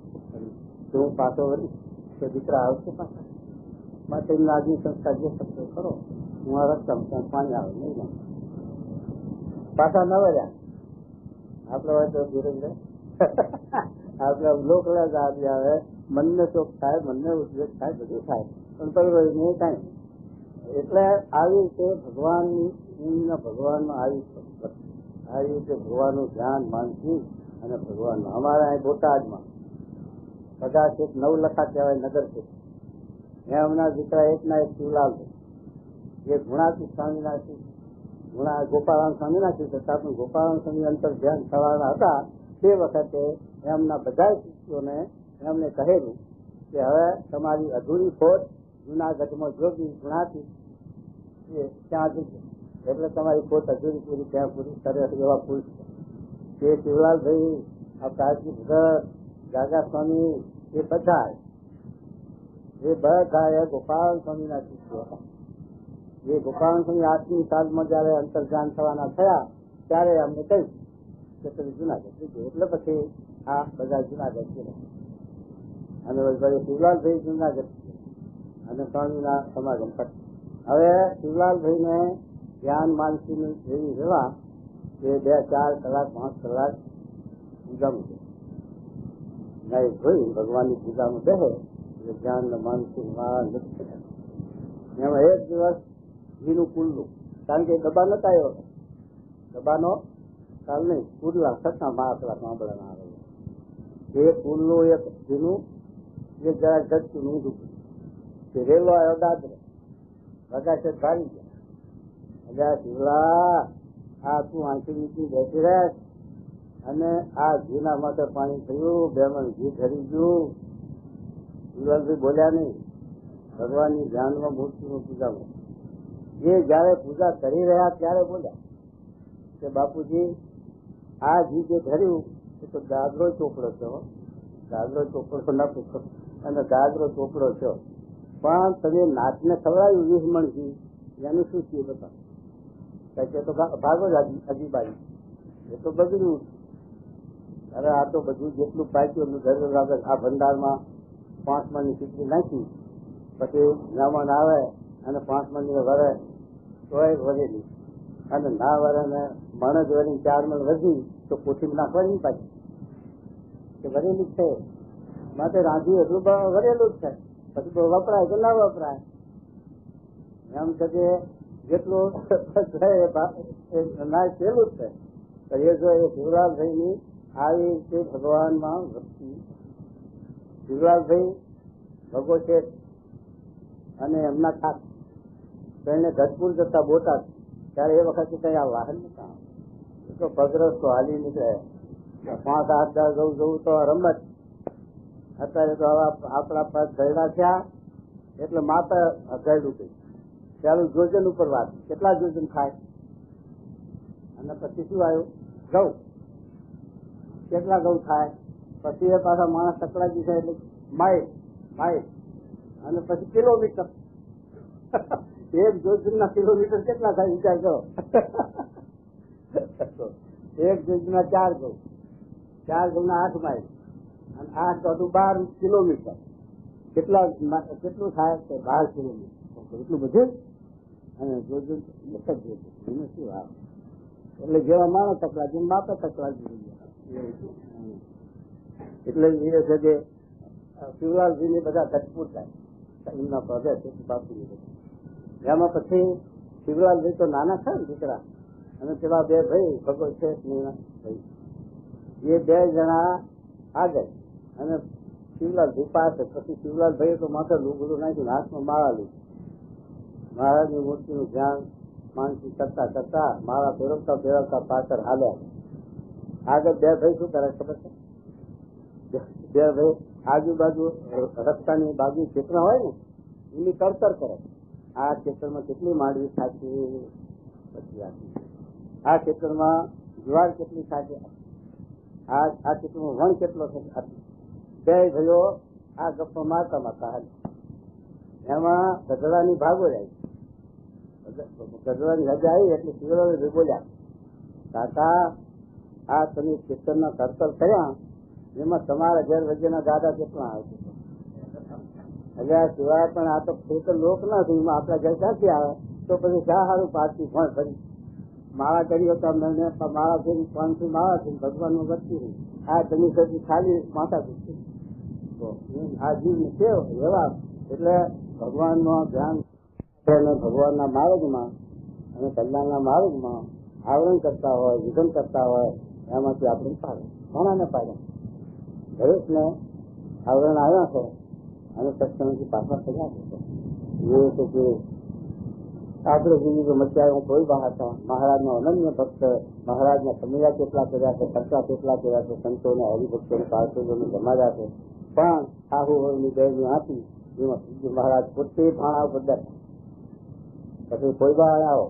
હું પાછો વળી તો દીકરા આવશે પાછા માટે એમના આજની સંસ્કાર જે શબ્દો કરો હું આ રસ્તામાં ત્યાં પાણી આવે નહીં પાછા ન વર્યા. આપડે હોય તો ધીરે આપડે લોકલા જ આવે, મનને શોખ થાય, મનને ઉદ્વેગ થાય, બધું થાય, પણ પરિવાર નહીં કાંઈ. એટલે આવી રીતે ભગવાનમાં આવી રીતે ભગવાનનું ધ્યાન માનસી અને ભગવાનનું. અમારા અહીં બોટાદમાં કદાચ એક નવલખા કહેવાય નગર છે, એમના દીકરા એકના એક શિવલાલ એ ગુણાતીત સ્વામીના ગોપાળાન સ્વામીના હતા, પણ ગોપાળાન સ્વામી અંતર ધ્યાન થવાના હતા તે વખતે એમના બધા શિષ્યોને એમને કહેલું કે હવે તમારી અધૂરી ખોટ જુનાગઢમાં જોગી ગુણાતીત ત્યાં જશે એટલે તમારી ખોટ અધૂરી પૂરી ત્યાં પૂરી કરે એવા પુરુષ છે. એ શિવલાલભાઈ, આ કાળજી ભગત, ગાગા સ્વામી એ બધા ગોપાલ સ્વામીના શિષ્યો હતા. એ ગોપાલ સ્વામી 8મી સાલમાં જયારે અંતર્ધ્યાન થવાના થયા ત્યારે અમને કહ્યું કે તમે જુનાગઢ લીધું, એટલે પછી આ બધા જુનાગઢ છે અને શિવલાલભાઈ જુનાગઢ અને સ્વામીના સમાગમ પર. હવે શિવલાલભાઈ ને ધ્યાન માનસી જેવી રહેવા એ 2, 4 કલાક 5 કલાક પૂજામાં જોઈ ભગવાનની પૂજામાં બેસે એટલે ધ્યાન માનસી એમાં એક દિવસ ઘીનું કુલ્લું, કારણ કે ડબ્બા નતા આવ્યો, ડબ્બાનો ખ્યાલ નહીં, કુલ્લા સત્તા મારા સાંભળવાના આવે એ કુલ્લું એક ઘીનું એક જરા ઘટતું ઊંધું કે રેલો આવ્યો દાદરો પ્રકાશ ભારી ગયા. શિવલા આ તું આંખી નીચી બેસી રહે અને આ ઘીના માટે પાણી થયું, બેમણ ઘી ધરી ગયું. શિવલાલભાઈ બોલ્યા નહીં. ભગવાનની ધ્યાનમાં મૂર્તિની પૂજામાં એ જયારે પૂજા કરી રહ્યા ત્યારે બોલ્યા કે બાપુજી આ ઘી જે ધર્યું એ તો દાદરો ચોપડો છો, દાદરો ચોપડો ના પૂછો અને દાદરો ચોપડો છો, પણ તમે નાચને ખવડાવ્યું 20 મણ ઘી, એનું શું થયું બતા? કે તો ભાગો જ અજીબાઈ, એ તો બગડ્યું. અરે આ તો બધું જેટલું પાક્યું એટલું ધર્યું. આ ભંડારમાં 5 મણની ખીચડી નાખી, પછી બ્રાહ્મણ આવે અને 5 મણની વરે તોય વધેલી, અને ના વરે ને મણ જ વરી 4 મણ વધી તો કોઠી નાખવાની પાછી કે વરેલી જ છે, માટે રાંધ્યું એટલું વરેલું જ છે, પછી તો વપરાય કે ના વપરાય એમ છે કે જેટલું ના પેલું જ છે. એ જો એ શિવલાલભાઈની આવી રીતે ભગવાનમાં ભક્તિ. શિવલાલભાઈ ભગો છે અને એમના ખાસ તેને ગઢપુર જતા બોટાદ, ત્યારે એ વખતે કઈ આ વાહન નતા, તો પગરસ્તો હાલી નીકળે. 5-8 દાળ જવું તો રમત. અત્યારે તો હવે આપણા પગ ગયડા થયા એટલે માતા ગયડું ગઈ. ચાલુ જોજન ઉપર વાત, કેટલા જોજન ખાય, અને પછી શું આવ્યું? ઘઉં. કેટલા ઘઉં થાય? પછી એ પાછા માણસ તકડાજી છે એટલે માઇલ અને પછી કિલોમીટર. એક જોજન ના કિલોમીટર કેટલા થાય વિચાર કરો. એક જોજન ના 4 ઘઉં, 4 ઘઉં ના 8 માઇલ અને 8 તો 12 કિલોમીટર. કેટલું થાય? 12 કિલોમીટર. એટલું બધું. અને જોજન એક જ જોજન શું આવે? એટલે જેવા માણસ તકલાજી માપે તકલાજી. એટલે એ છે કે શિવલાલજી ને બધા ગઢપુર થાય એમના પગે બાપુ. એમાં પછી શિવલાલભાઈ તો નાના છે ને દીકરા, અને પેલા 2 ભાઈ ભગો છે ભાઈ, એ 2 જણા આગળ અને શિવલાલભાઈ પાસે. પછી શિવલાલભાઈ તો માથે લુગડું નાખ્યું, હાથમાં માળા લીધું. મહારાજની મૂર્તિનું ધ્યાન માનસી કરતા કરતા માળા ફેરવતા પાછળ હાલ્યા. આગળ 2 ભાઈ શું કરે ખબર છે? 2 ભાઈ આજુબાજુ રસ્તાની બાજુ ક્ષેત્ર હોય ને એની તરતર કરે. આ ક્ષેત્રમાં કેટલી માંડવી થાશે, પછી આ ક્ષેત્રમાં જુવાર કેટલી થાશે, આ ક્ષેત્રમાં વણ કેટલો થશે. 2 ભાઈઓ આ ગપ્પા મારતા મારતા હાલ. એમાં ગધડાની ભાગો જાય. ગધડાની રજા આવી એટલે શિવરાજ બોલ્યા, કાકા આ તમે ક્ષેત્રના તરતર કર્યા એમાં તમારા ઘેર વચ્ચેના દાદા કેટલા આવે છે? એટલે આ સિવાય પણ આ તો ખેતર લોક નથી, એમાં આપણા ઘર ક્યાંથી આવે? તો પછી શા સારું પાછી પણ ફરી માળા કરી હતા, માળા ફેરી 500 માળા થઈ, ભગવાનનું વધતી રહી. આ જમીન સજી ખાલી માથા પૂછતી. આ જીવ કેવ એવા એટલે ભગવાનનું ધ્યાન ભગવાનના માર્ગમાં અને કલ્યાણના માર્ગમાં આવરણ કરતા હોય, વિધન કરતા હોય, એમાંથી આપણે પાડે ઘણાને પાડે. દરેકને આવરણ આવ્યા છે અને સત્સંગથી પાછા થયા છે. એ તો કે આપણે જેવી તો મચ્યા કોઈ બહાર હતા. મહારાજનો અનન્ય ભક્ત, મહારાજના સમયા કેટલા કર્યા છે, ખર્ચા કેટલા કર્યા છે, સંતોને હરિભક્તોને પાર્ષદોને જમાડ્યા છે. પણ આહુની દયની આપી એમાં મહારાજ પોતે ભાણા ઉપર બેઠા. પછી કોઈ બહાર આવો,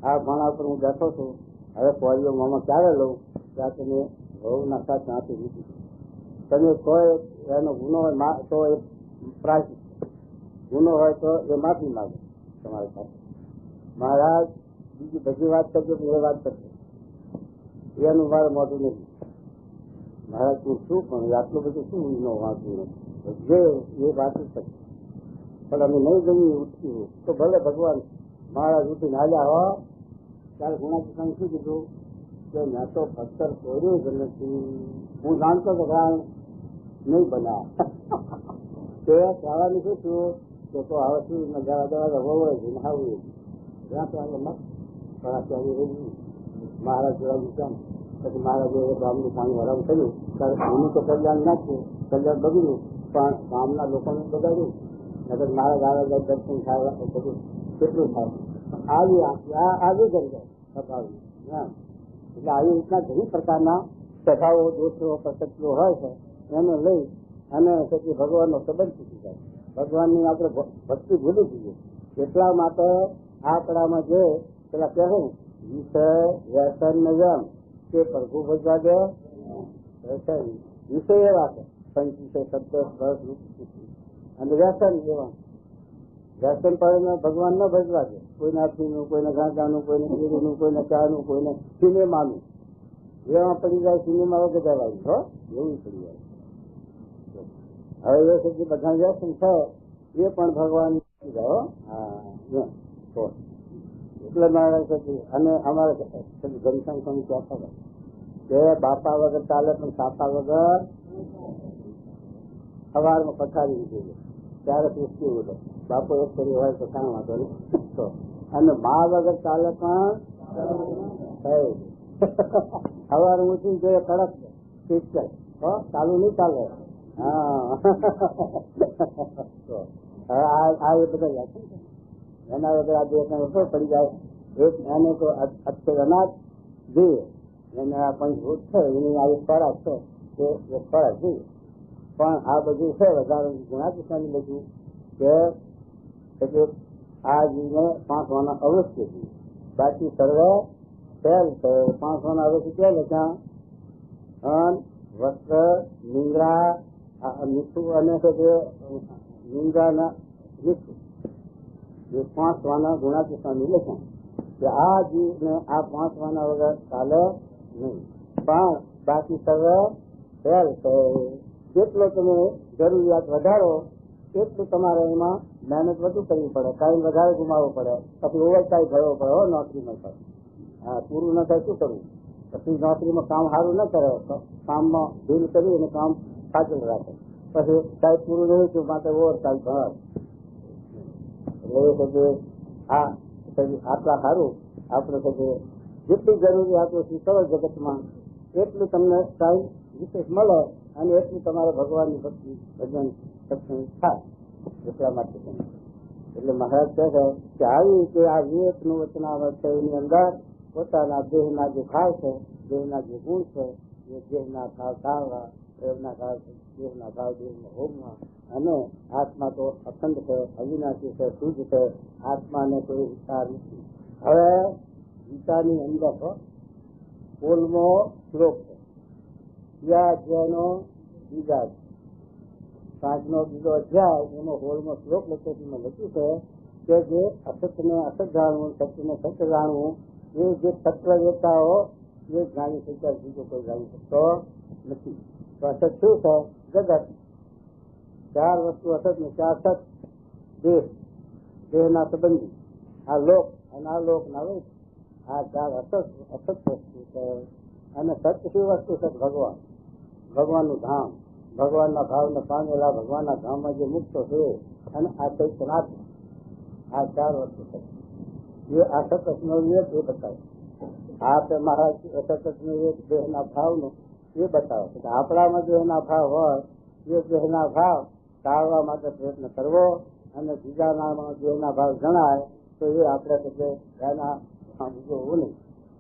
આ ભાણા ઉપર હું બેઠો છું, હવે પોળીઓ મોમાં ક્યારે લઉં? ત્યાં તમે બહુ નાખા ત્યાંથી લીધી. તમે કોઈ એનો ગુનો હોય તો એ પ્રાયશ્ચિત, ગુનો હોય તો એ માફી માગે તમારી પાસે. મહારાજ બીજી બધી વાત કરજો એ વાત કરજો, એનું મારે મોટું નથી. મહારાજ તું શું પણ આટલું બધું શું નો વાંચવું જે એ વાત જ કરશે. પણ અમે નહીં જઈએ ઉઠ્યું તો ભલે ભગવાન. મહારાજ ઉઠીને હાલ્યા હો ત્યારે ઘણા કિસાન શું કીધું કે મેં તો પથ્થર તોડ્યું જ નથી, હું જાણતો તો નહીં બન્યા. તે ખાવાનું શું થયું કે તો હવે શું જવા દવા વવડે છે ને આવું. ત્યાં ત્યાં મત પણ અત્યારે રહી મહારાજ જોવાનું કેમ પછી મહારાજે ગામનું પાણી હરામ કર્યું ત્યારે એનું તો કલ્યાણ ના થયું, કલ્યાણ બગડ્યું પણ ગામના લોકોને બગાડ્યું. નગર મહારાજ આવે દર્શન થાય બધું કેટલું થાય આવી કરી જાય સ્વભાવ. એટલે આવી રીતના ઘણી પ્રકારના સ્વભાવો દોષો પ્રસક્તિઓ હોય છે એને લઈ અને પછી ભગવાનનો સંબંધ તૂટી જાય. ભગવાનની આપણે ભક્તિ ભૂલી જઈએ. એટલા માટે આપણામાં જે પેલા કહે વિષય વ્યસન નિયમ તે પ્રભુ ભજવા દે વિષય એવા છે પંચવિષય શબ્દ સ્પર્શ અને વ્યસન એવા વ્યસન પડે ભગવાન ન ભજવા દે. કોઈને અફીનું, કોઈને ગાંજાનું, કોઈને બીડીનું, કોઈને ચાનું, કોઈને સિનેમાનું એવા પડી જાય. સિનેમા વગર જવાય છો એવું પડી જાય. હવે એ સુધી બધા વ્યસન છે એ પણ ભગવાન એટલે મારે અને અમારે ઘનશ્યામ સ્વામી કહેતા કે બાપા વગર ચાલે પણ સાપા વગર સવારમાં પથારી જોઈએ ત્યારે પૂછતી ઉઠે. બાપો એક કરી હોય તો કાંઈ વાંધો નહીં. અને મા વગર ચાલે પણ સવારે ઊંચી જોઈએ કડક પિક્ચર ચાલુ નહીં ચાલે. હા આ એ બધા એના વગર આ દેશને ઉપર પડી જાય. એક એને તો અક્ષર અનાજ જોઈએ એને આ પંચભૂત છે એની આ ખોરાક છે તે એક ખોરાક જોઈએ. પણ આ બધું છે વધારે ગુણાતીતાની બધું કે આ જીવને 5 વાના અવશ્ય જોઈએ. બાકી સર્વે પહેલ છે 5 વાના અવશ્ય પહેલે ત્યાં અન્ન વસ્ત્ર નિંદ્રા મીઠું અને નિંદ્રાના મીઠું એ 5 વાના ગુણાતીતાની લખાણ કે આ જીવને આ 5 વાના વગર ચાલે નહીં. પણ બાકી સર્વે પહેલ છે. જેટલો તમે જરૂરિયાત વધારો એટલું તમારે એમાં મહેનત વધુ કરવી પડે, ટાઈમ વધારે ગુમાવવો પડે, પછી ઓવર ટાઈમ ભરવો પડે નોકરીમાં. હા પૂરું ન થાય શું કરવું? પછી નોકરીમાં કામ સારું ન કરે તો કામમાં ઢીલ કરી અને કામ સાચું રાખે. પછી ટાઈમ પૂરું નહીં થયું માટે ઓવર ટાઈમ ભરાય. એટલે આ આટલા સારું આપણે પછી જેટલી જરૂરિયાતો છે સરળ જગતમાં એટલું તમને ટાઈમ વિશેષ મળે અને એટલું તમારે ભગવાનની ભક્તિ ભજન સત્સંગ થાય. એટલા માટે એટલે મહારાજ કહે છે કે આવી રીતે આ વિવેકનું વચનામૃત છે એની અંદર પોતાના દેહના જે ભાવ છે, દેહના જે ગુણ છે એ દેહના ભાવ ટાળવા, દેહના ભાવ દેહમાં હોમવા. અને આત્મા તો અખંડ છે, અવિનાશી છે, શુદ્ધ છે. આત્માને કોઈ વિચાર નથી. હવે ગીતાની અંદર 16મો શ્લોક છે. બીજા અધ્યાયનો બીજા 5નો બીજો અધ્યાય એનો 16મો શ્લોક લખ્યું છે કે જે અસત્યને અસત જાણવું, સત્યને સત્ય જાણવું એ જે તત્વવેતાઓ એ જાણી શક્યા, બીજો કોઈ જાણી શકતો નથી. તો અસત શું છે? જગત. 4 વસ્તુ અસત ને 4 સત. દેહ, દેહના સંબંધી, આ લોક અને આ લોક ના વેદ, આ 4 અસત વસ્તુ છે. અને સત્ય શું વસ્તુ છે? ભગવાન, ભગવાનનું ધામ, ભગવાનના ભાવને પામેલા ભગવાનના ધામમાં જે મુક્તો છે. અને આ ચૈતનાત્મા, આ 4 વસ્તુ છે. એ આ સતતનો વિવેક એ બતાવે. આ મહારાજ સતતનો વિવેક દેહના ભાવનો એ બતાવે છે. આપણામાં જો એના ભાવ હોય એ દેહના ભાવ ટાળવા માટે પ્રયત્ન કરવો અને બીજાનામાં જો એના ભાવ જણાય તો એ આપણે પછી એના જોવું નહીં.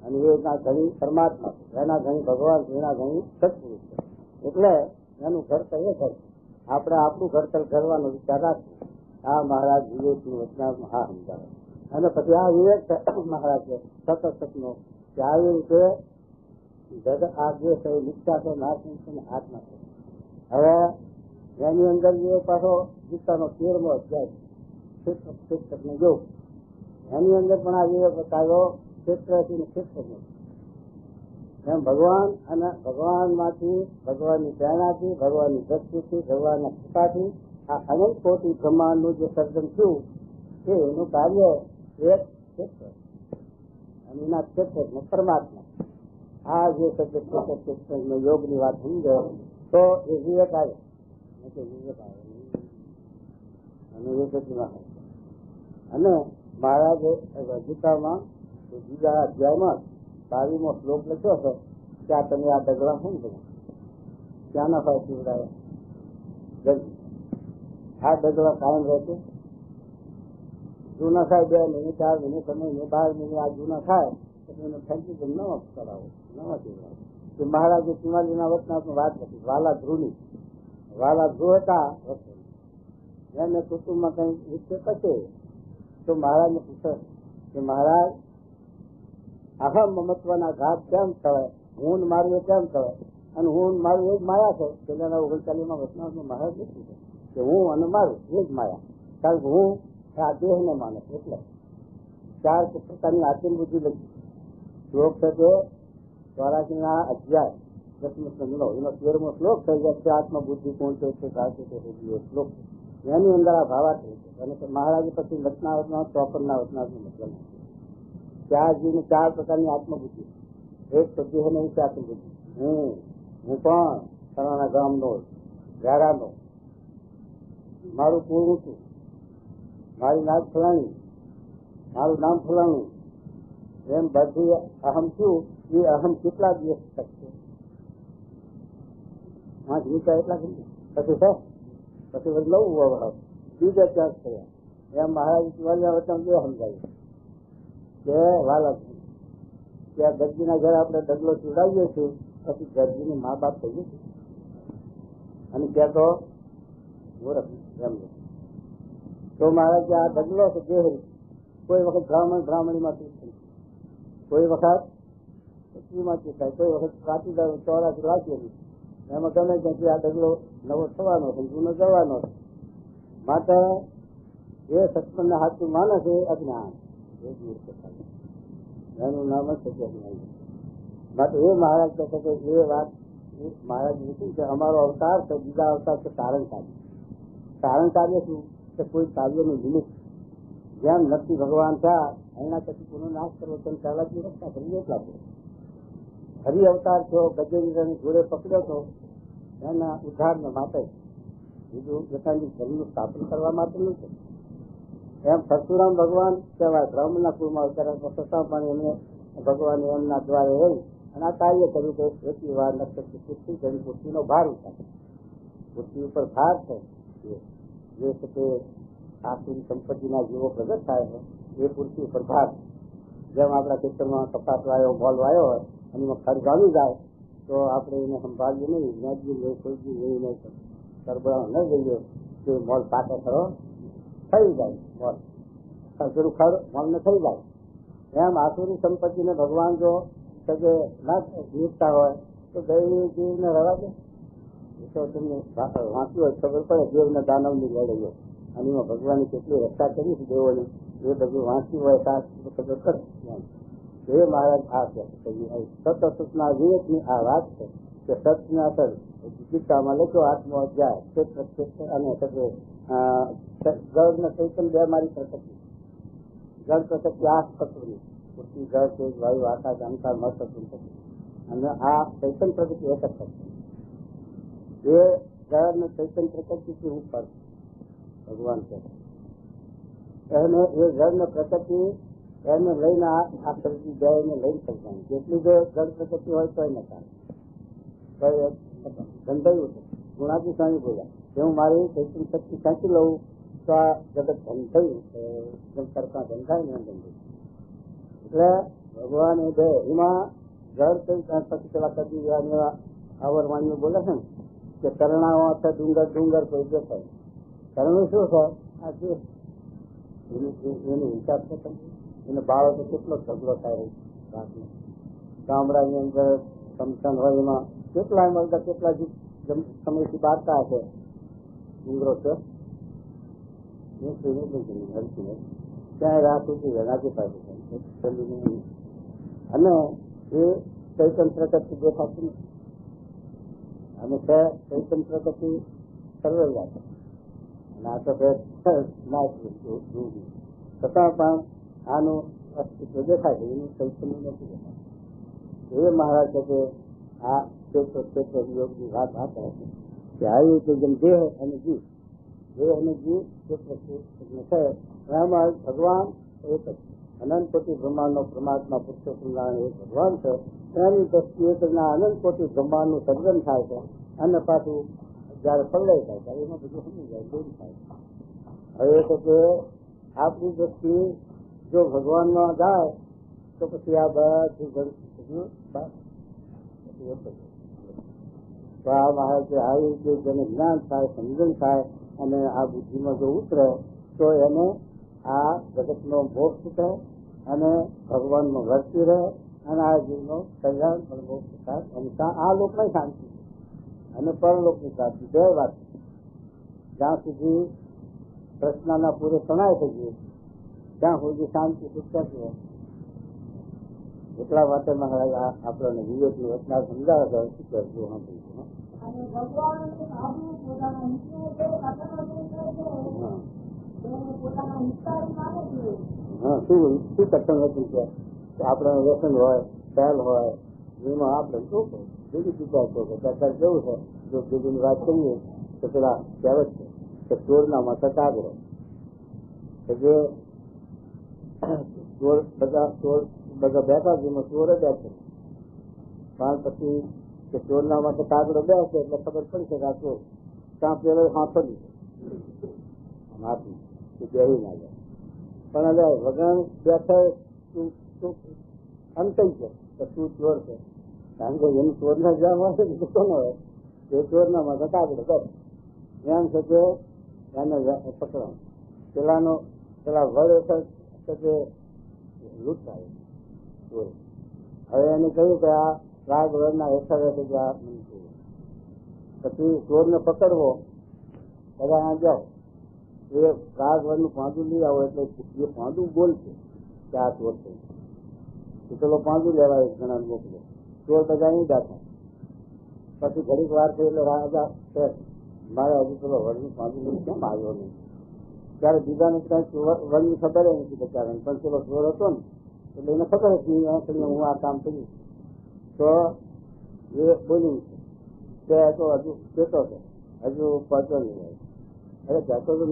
અને એના ઘણી પરમાત્મા છે, એના ઘણી ભગવાન છે, એના ઘણી સત્પુરુષ છે. એટલે એનું ઘડતર એ થાય. આપણે આપણું ઘડતર કરવાનો વિચાર રાખીએ. આ મહારાજ વિવેકનું વચનામાં આ સમજાવે. અને પછી આ વિવેક મહારાજ છે સતત કે આવી રીતે જગત આ જે છે નિષ્ઠા છે, નાશની છે ને આત્મા છે. હવે એની અંદર જે પાછો ગીતાનો 13મો અધ્યાય ક્ષેત્રનો યોગ, એની અંદર પણ આ વિવેક બતાવ્યો ક્ષેત્રથી ને ક્ષેત્રનો. એમ ભગવાન અને ભગવાનમાંથી, ભગવાનની પ્રેરણાથી, ભગવાનની ભક્તિથી, ભગવાનના કૃપાથી આ અનંત કોટી બ્રહ્માંડનું જે સર્જન થયું એ એનું કાર્ય એક ક્ષેત્ર અને એના ક્ષેત્ર પરમાત્મા. આ જે ક્ષેત્ર યોગની વાત સમજે તો એ વિવેક આવે. વિવેક આવે અને એ અને મહારાજે ગીતામાં બીજા અધ્યાયમાં 22મો શ્લોક લખ્યો છે કે આ તમે આ ડગલા શું બધા ક્યાંના ભાવ પીવડાયા? આ ડગલા કાયમ રહેશે. જૂના થાય 2 મહિને 4 મહિને 6 મહિને 12 મહિને આ જૂના થાય એટલે એને ફેંકી દે, નવા કરાવો, નવા પીવડાવો. કે મહારાજે 44ના વર્ષના વાત હતી. વાલા ધ્રુવ હતા એને કુટુંબમાં કઈ વિશે પછી તો મહારાજને પૂછે કે મહારાજ અહમ મમત્વના ઘાત કેમ થવાય? હું મારું એ કેમ થવાય? અને હું મારું એ જ માયા છે. પેલાના 39માં વર્ષના મહારાજ લખ્યું છે કે હું અને મારું એ જ માયા. કારણ કે હું આ દેહને માને એટલે 4 પ્રકારની આત્મ બુદ્ધિ લખી. શ્લોક છે તે 84ના અધ્યાય 10મો એનો 13મો શ્લોક થઈ જાય. આત્મબુદ્ધિ કોણ છે શ્લોક એની અંદર આ ભાવાર્થ છે. અને મહારાજે પછી વચનાવતના 54ના વચનાવતનો મતલબ કે આ જીવની 4 પ્રકારની આત્મબુદ્ધિ. એક તો દેહને વિશે આત્મબુદ્ધિ. હું પણ ફલાણા ગામનો વ્યારાનો, મારું કુળ ઊંચું, મારી નાક ફલાણી, મારું નામ ફલાણું, એમ બધી અહમ છું. એ અહમ કેટલા દિવસ શકશે? 5 મીટર એટલા પછી છે પછી નવું વવડાવ બીજા 4 થયા. એમ મહારાજ વચન બે સમજાયું કે વાલા ત્યાં દર્દીના ઘરે આપણે ડગલો ચૂડાવીએ છીએ પછી દર્દીની મા બાપ થઈએ છીએ અને ત્યાં તો મૂર્ખ એમ. તો મહારાજ આ ડગલો છે દેહ. કોઈ વખત બ્રાહ્મણીમાંથી કોઈ વખત સ્ત્રીમાંથી થાય, કોઈ વખત કાચી ચોરાથી રાખીએ. એમાં ગમે ત્યાંથી આ ડગલો નવો થવાનો છે, જૂનો જવાનો છે. માટે જે સત્સંગના હાથું માને છે અજ્ઞાન, એનું નામ જ છે અજ્ઞાન. માટે એ મહારાજ કહે છે કે એ વાત મહારાજ લીધી છે. અમારો અવતાર છે, બીજા અવતાર છે કારણ કાર્ય. કારણ કાર્ય શું કે કોઈ કાર્યનું નિમિત્ત. જેમ નથી ભગવાન થયા એના પછી કોનો નાશ કરવો તેમ પહેલાથી રક્ષા કરી એટલા છે. હરિ અવતાર થયો, ગજેન્દ્રને જોડે પકડ્યો હતો એના ઉદ્ધારને માટે, બીજું પોતાની શરીરનું સ્થાપન કરવા માટે નથી. એમ પરશુરામ ભગવાન કહેવાય બ્રાહ્મણના કુળમાં અવતાર છતાં પણ એમને ભગવાને એમના દ્વારે રહી અને આ કાર્ય કર્યું કે એથી વાર નક્ષત્ર પૃથ્વી કરી પૃથ્વીનો ભાર ઉઠાવે. પૃથ્વી ઉપર ભાર છે જે છે તે આખી સંપત્તિના જીવો પ્રગટ થાય છે એ પૃથ્વી ઉપર ભાર. જેમ આપણા ખેતરમાં કપાસ વાયો, મોલ વાયો હોય અને એમાં ખડ જામી જાય તો આપણે એને સંભાળીએ નહીં, મેજી લઈ કોઈ લઈ નહીં કરબડા ન જઈએ કે મોલ પાકે ખરો થઈ જાય. મોલ પેલું ખડ મોલને થઈ જાય. એમ આસુરી સંપત્તિને ભગવાન જો કે ના જીવતા હોય તો દૈવી જીવને રવા દે. તો તમને વાંચ્યું હોય ખબર પડે દેવના દાનવની લડાઈઓ અને એમાં ભગવાનની કેટલી રક્ષા કરી છે દેવોની એ બધું વાંચ્યું હોય ત્યાં ખબર પડે. એ મહારાજ આ સતસુતના વિવેકની આ વાત છે કે સતને અસર ગીતામાં લખ્યો 8મો અધ્યાય ક્ષેત્ર અને જળ ને ચૈતન 2 મારી પ્રકૃતિ. જળ પ્રકૃતિ 8 તત્વની પૃથ્વી, જળ, તેજ, વાયુ, આકાશ, અહંકાર, મત અને આ ચૈતન પ્રકૃતિ એક જ તત્વ. એ જળ ને ચૈતન પ્રકૃતિથી ઉપર ભગવાન છે. એને એ જળ ને પ્રકૃતિ એને લઈને આ પ્રકૃતિ જળને લઈ શકવાની. જેટલી જો જળ પ્રકૃતિ હોય તો એને ચાલે. ગંધાયું છે ગુણાતી સ્વામી બોલ્યા કે હું મારી ચૈતન શક્તિ ખેંચી લઉં તો આ જગત ગંધાયું કરતા ગંધાય ને ગંધાયું. એટલે ભગવાન એ બે એમાં જળ પછી પેલા કદી એવા આવરવાણીઓ બોલે છે ને કે કરણાઓ છે ડુંગર કોઈ દેખાય. કરણું શું છે? આ જે એની હિસાબ છે એને બાળકો કેટલો ઝઘડો થાય રાતનો. ગામડાની અંદર ફંક્શન હોય એમાં કેટલા મળતા કેટલા સમયથી બારતા હશે ડુંગરો છે ત્યાં રાત ઉઠી જાય રાજી પાસે અને એ ચૈતન પ્રકૃતિ દેખાતી નથી. અને ચૈતન પ્રકૃતિ સર્વેલા છે અને આ તો નાશ છતાં પણ આનું અસ્તિત્વ દેખાય છે, એનું ચૈતન્ય નથી દેખાતું. એ મહારાજ છે કે આ ક્ષેત્ર યોગની વાત આ કરે છે કે આવી રીતે જેમ દેહ અને જીવ ક્ષેત્ર છે એમાં ભગવાન એક જ અનંત કોટી બ્રહ્માંડનો પરમાત્મા પુરુષોત્તમ નારાયણ એક ભગવાન છે. એની દ્રષ્ટિએ અનંત કોટી બ્રહ્માંડનું સર્જન થાય છે અને પાછું જયારે પ્રલય થાય ત્યારે એમાં બધું સમજી જાય દૂર થાય. હવે એ કે આપણી દ્રષ્ટિ જો ભગવાનમાં જાય તો પછી આ બધું તો આ મહારાજ આવી રીતે જેને જ્ઞાન થાય સમજણ થાય અને આ બુદ્ધિમાં જો ઉતરે તો એને આ જગતનો મોક્ષ થાય અને ભગવાનમાં વર્તી રહે અને આ જીવનો કલ્યાણ પણ મોક્ષ થાય અને આ લોકમાં શાંતિ અને પરલોકની શાંતિ બે વાત. જ્યાં સુધી પ્રશ્નના પૂરે સણાય થઈ ત્યાં સુધી શાંતિ સુખ રહે. એટલા માટે મહારાજ આપણને વિવેકની રચના સમજાવે છે. શું કરવું શું કઠણ હતું છે આપણે વ્યસન હોય પહેલ હોય એમાં આપણે શું કહું બીજી વિચાર કહો કે અત્યારે કેવું છે જો બીજીની વાત કરીએ તો પેલા કહેવત છે કે ચોરના માથે કાગડો કે જે ચોર બધા બેઠા જેમાં ચોરે બેઠે પણ પછી કે ચોરના માથે કાગડો બેસે એટલે ખબર પડી છે કે આ ચોર ત્યાં પેલો હાથો દીધો હાથી એ બેહી ના જાય પણ હવે વગર બેઠે અંતઈ છે કે તું ચોર છે કારણ કે એનું ચોરના જ્યાં મળે ને કોનો હોય એ ચોરના માથે કાગડો બસ એમ છે કે એને પકડવાનું પેલા વડ કે લૂંટ થાય ચોર. હવે એને કહ્યું કે આ રાગ વડના હેઠળ પછી ચોરને પકડવો બધા આ જાઓ એ રાગ વડનું પાંદું લઈ આવો એટલે એ પાંદું બોલશે કે આ ચોર છે. એ પેલો પાંદું લેવાય ઘણા મોકલે ચોર બધા નહીં દાખા. પછી ઘડીક વાર થઈ એટલે રાજા છે મારે હજુ પેલો વડનું પાંદું લઈ કેમ આવ્યો નહીં. ત્યારે બીજાને કઈ વડની ખબર નથી બચારે પણ પેલો ચોર હતો ને એટલે એને ખબર હતી હું આ કામ કર્યું તો એ બોલ્યું કે તો હજુ કેતો છે હજુ પહોંચો નહીં જાય. અરે જતો તો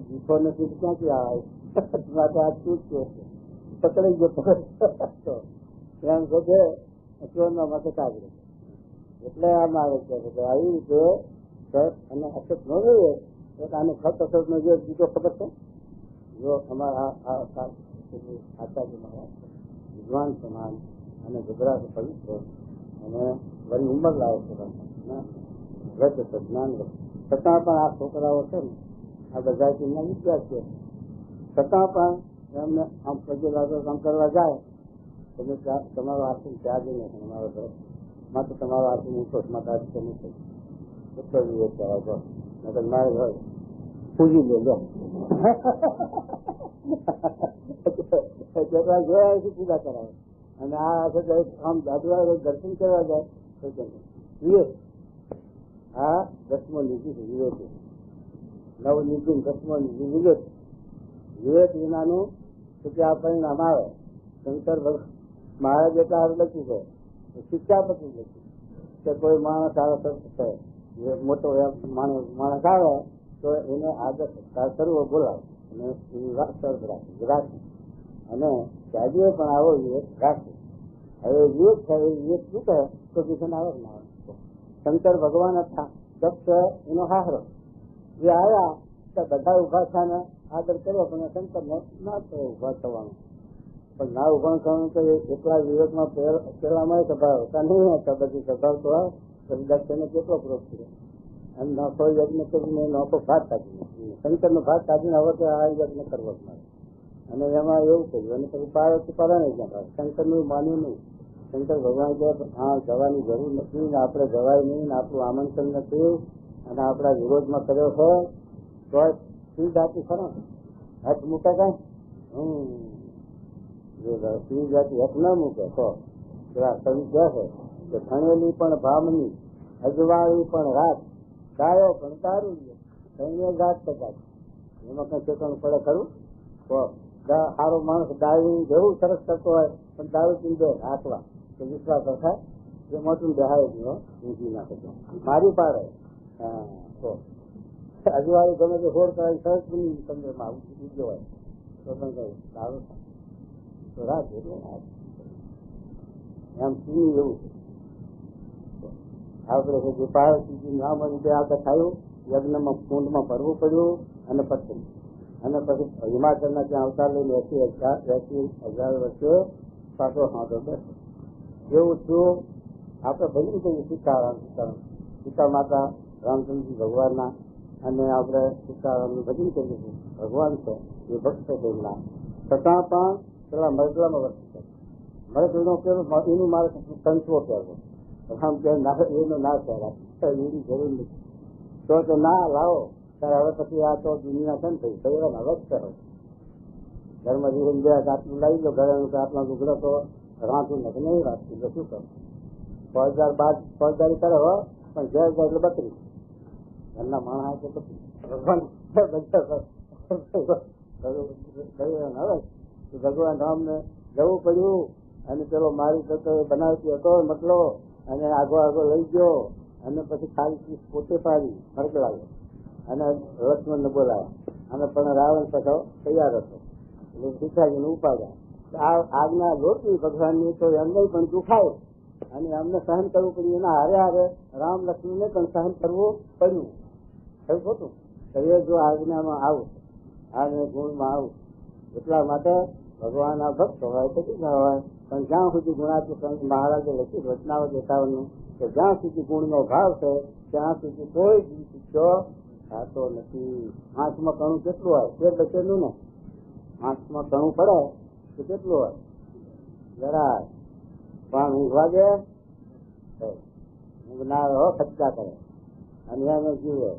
જીતો નથી ક્યાંથી આવે માટે આ શું છે પકડી ગયો એમ છે ચોરના માથે કાગડો. એટલે આમ આવે છે આવી રીતે અને અસત ન જોઈએ આને ખત અસર નો જે બીજો ખબર છે જો અમારા આચાર્ય મહારાજ વિદ્વાન સમાન અને ગુજરાત પવિત્ર અને વળી ઉંમર લાવે છે વ્રત છે જ્ઞાન વ્રત છતાં પણ આ છોકરાઓ છે ને આ બધા તેમના વિદ્યાર્થીઓ છતાં પણ એમને આમ પગે લાગો કામ કરવા જાય તમે તમારો આશ્રમ ત્યાં જઈને અમારો ઘર માટે તમારો આશ્રમ ઊંચો માટે આજે તમે ઉત્તર વિવેક કરાવો નકર મારે ઘર પૂજી લે પૂજા કરાવે અને આ આમ દાદુ દર્શન કરવા જાય વિવેક આ દસમો લીધી છે વિવેક નવ લીધી દસમો લીધી વિવેક વિવેક વિનાનું તો કે આ પરિણામ આવે. શંકર મહારાજ એટલા હારું લખ્યું છે શિક્ષાપતિ લખ્યું કે કોઈ માણસ આવે મોટો માણસ આવે તો એને આદર સત્કાર કરવો બોલાવે અને એની વાત સર્વ રાખે અને ત્યાગીએ પણ આવો વિવેક રાખે. હવે વિવેક છે એ વિવેક શું કહે તો કિશન આવે ને આવે. શંકર ભગવાન હતા દક્ષ એનો હાહરો જે આવ્યા તો બધા ઉભા થયા આદર કર્યો પણ શંકરને ના થયો ઉભા થવાનું પણ ના ઉભા થવાનું તો એટલા વિવેકમાં પેલામાં સ્વભાવ હતા નહીં હતા બધી સ્વભાવ તો દક્ષને કેટલો ક્રોધ કર્યો અને નફો યજ્ઞ કરીને નફો ભાત કાઢી શંકર નો ભાત કાઢીને હવે તો આ યજ્ઞ કરવો જ મારે અને એમાં એવું કર્યું અને પછી પારણ શંકર નું માન્યું નહીં. શંકર ભગવાન કહે હા જવાની જરૂર નથી ને આપણે જવાય નહીં ને આપણું આમંત્રણ નથી અને આપણા વિરોધમાં કર્યો છે તો સ્ત્રી જાતિ ખરો હક મૂકે કઈ સ્ત્રી જાતિ હક ના મૂકે તો પેલા કવિ કહે છે કે ખણેલી પણ ભામની અજવાળી પણ રાત ગાયો પણ તારું ગાત કદાચ એમાં કઈ ચેતવણ પડે ખરું તો સારો માણસ દારૂ જેવું સરસ કરતો હોય પણ દારૂ પીને હાથવા તો વિશ્વાસ થાય એ મોટું દેહાય ઊંચી નાખે મારી પાડે તો અજવાળું ગમે તે હોર કરાવી સરસ બની ચંદ્રમાં બીજો હોય તો પણ કઈ સારું તો રાખ એટલે એમ શું એવું છે આપણે પાર્વતીજી નામ રીતે આગળ થયું, યજ્ઞમાં કુંડમાં ભરવું પડ્યું અને પછી હિમાચલના ત્યાં અવતાર લઈને 80,000 વર્ષે પાછો હાથો બેઠો. એવું થયું આપણે ભજન કરીએ સીતા માતા રામચંદ્રજી ભગવાનના, અને આપણે સીતારામનું ભજન કરીએ છીએ. ભગવાન છે એ ભક્ત છે એમના, છતાં પણ પેલા મરગલામાં વર્ત છે. મરગલનો પેલો એનું મારે કંચવો કહેવો, આમ કે એનો ના કહેવાય, એની જરૂર નથી. તો ના લાવો ત્યારે હવે પછી આ તો દુનિયા છે ને થઈ શરીરમાં હવે જ કરો. ઘરમાં જીવન ગયા આટલું લાવી દો, ઘરે આટલા લુગડો તો રાંધું નથી નહીં રાખતું તો શું કરું. ફોજદારી કરે હો, પણ ઘેર જાય એટલે બકરી. ઘરના માણસ એટલે બકરી. ભગવાન ભગવાન રામને જવું પડ્યું, અને પેલો મારી તો બનાવતી હતો મતલો, અને આગો લઈ ગયો, અને પછી ખાલી પોતે પાડી મરકલાવ્યો, અને લક્ષ્મણને બોલાવ્યા, અને પણ રાવણ સખો તૈયાર હતો એટલે સીતાજીને ઉપાડ્યા. આજ્ઞા લોટી ભગવાનની તો એમને પણ દુખાય અને અમને સહન કરવું પડ્યું. એના હારે હારે રામ લક્ષ્મણને પણ સહન કરવું પડ્યું. થયું ખોટું એ જો આજ્ઞામાં આવું, આજ્ઞા ગુણમાં આવું. એટલા માટે ભગવાન આ ભક્ત હોય તો ના હોય, પણ જ્યાં સુધી ગુણાત્મક મહારાજે લખ્યું રચનાવત 51 કે જ્યાં સુધી ગુણનો ભાવ છે ત્યાં સુધી કોઈ જીવ શીખ્યો થતો નથી. આંખમાં કણું કેટલું હોય તે બચેલું ને, આંખમાં કણું પડે તો કેટલું હોય જરા, પણ ઊંઘવા દે ઊંઘ ના રહો ખર્ચા કરે અને એને જીવે,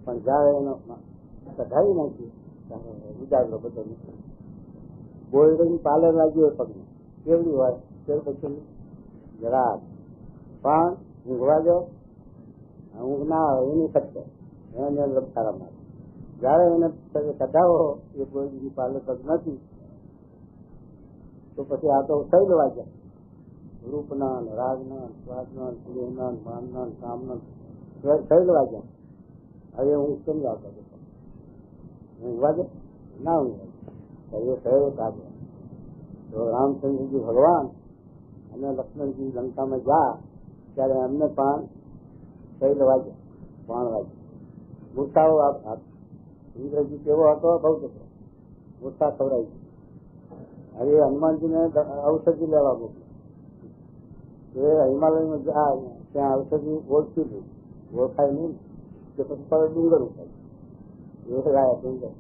પણ જયારે એનો કઢાવી નાખી ઉજાગરો બધો નીકળે. ગોલ્ડન પાર્લર લાગ્યું હોય પગને કેવડી હોય તે પછી જરા, પણ ઊંઘવા દે ઊંઘ ના આવે એની ખર્ચે એને લપકારા મારે. જયારે એને કઢાવો એ ગોલ્ડન પાર્લર પગ નથી તો પછી આ તો થઈ લેવા જાય. રૂપના રાગના સ્વાદના સ્નેહના માનના કામના થઈ લેવા જાય. હવે હું કેમ આવતો ઊંઘવા દે ના ઊંઘવા એ થયો કાઢે. તો રામચંદ્રજી ભગવાન અને લક્ષ્મણજી લંકામાં જા ત્યારે એમને પણ થઈ લેવા જાય, પણ વાગે મૂર્છાઓ ઇન્દ્રજી કેવો હતો બહુ જતો મૂર્છા ખવડાવી. હવે હનુમાનજીને ઔષધિ લેવા મોકલ્યું. એ હિમાલયમાં ત્યાં ઔષધિ ઓળખી હતી, ઓળખાય નહીં કે પછી ડુંગર ઉઠાય એ લાયા ડુંગર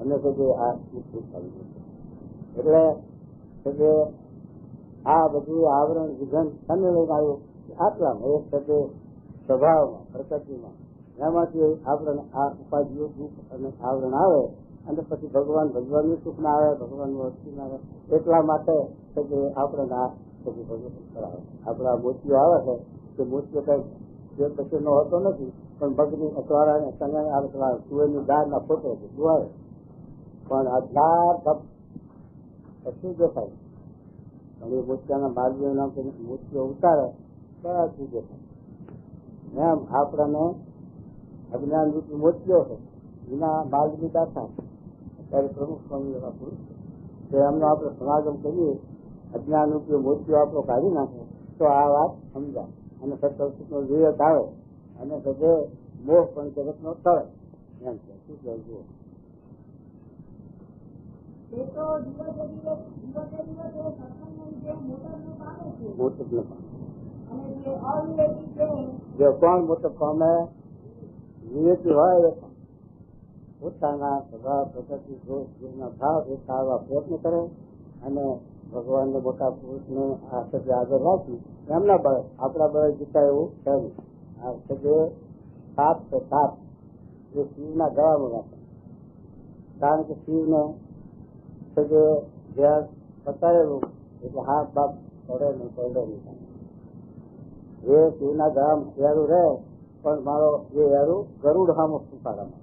અને પછી આ એટલે કે આ બધું આવરણ વિઘન અને લઈને આવ્યું. આટલામાં એક સાથે સ્વભાવમાં પ્રકૃતિમાં એમાંથી આપણને આ ઉપાધિઓ દુઃખ અને આવરણ આવે, અને પછી ભગવાનનું સુખ ના આવે, ભગવાનનું વસ્તુ ના આવે. એટલા માટે કે આપણે આ પછી ભગવાન કરાવે. આપણા મોતીઓ આવે છે કે મોતીઓ કઈ પછી નો હોતો નથી, પણ ભગની અસવાળાને સંગે આવે સુવેરની દાળ ના ફોટો બધું આવે, પણ આ દાળ કશું દેખાય. પણ એ મોતિયાના માર્ગીઓ નામ મોતીઓ ઉતારે બસ શું દેખાય. એમ આપણને અજ્ઞાન રૂપી મોતીઓ છે એના માર્ગની દાખા અત્યારે પ્રમુખ સ્વામી એવા પુરુષ છે એમનો આપણે સમાગમ કરીએ, અજ્ઞાન રૂપી મોતીઓ આપણો કાઢી નાખે તો આ વાત સમજાય અને સત્સંગનો વિવેક આવે અને બધે મોહ પણ જગતનો તળે. એમ છે શું કહેવું જુઓ. જો કોણ મોટો પામે વિવેકી હોય પોતાના સ્વભાવ પ્રકૃતિ દોષના ભાવ એ સારવા પ્રયત્ન કરે અને ભગવાનને મોટા પુરુષને આ સજ્જ આગળ રાખી એમના બળ આપણા બળ જીતા એવું થયું. આ સજ્જે સાપ છે, સાપ એ શિવના ગળામાં રાખે, કારણ કે શિવને સજ્જે ઘેર પતારેલું એટલે હાથ બાપ પડે નહીં પડે નહીં. એ શિવના ગળામાં હેરું રહે પણ મારો એ હેરું ગરુડ હામો સુપાડામાં.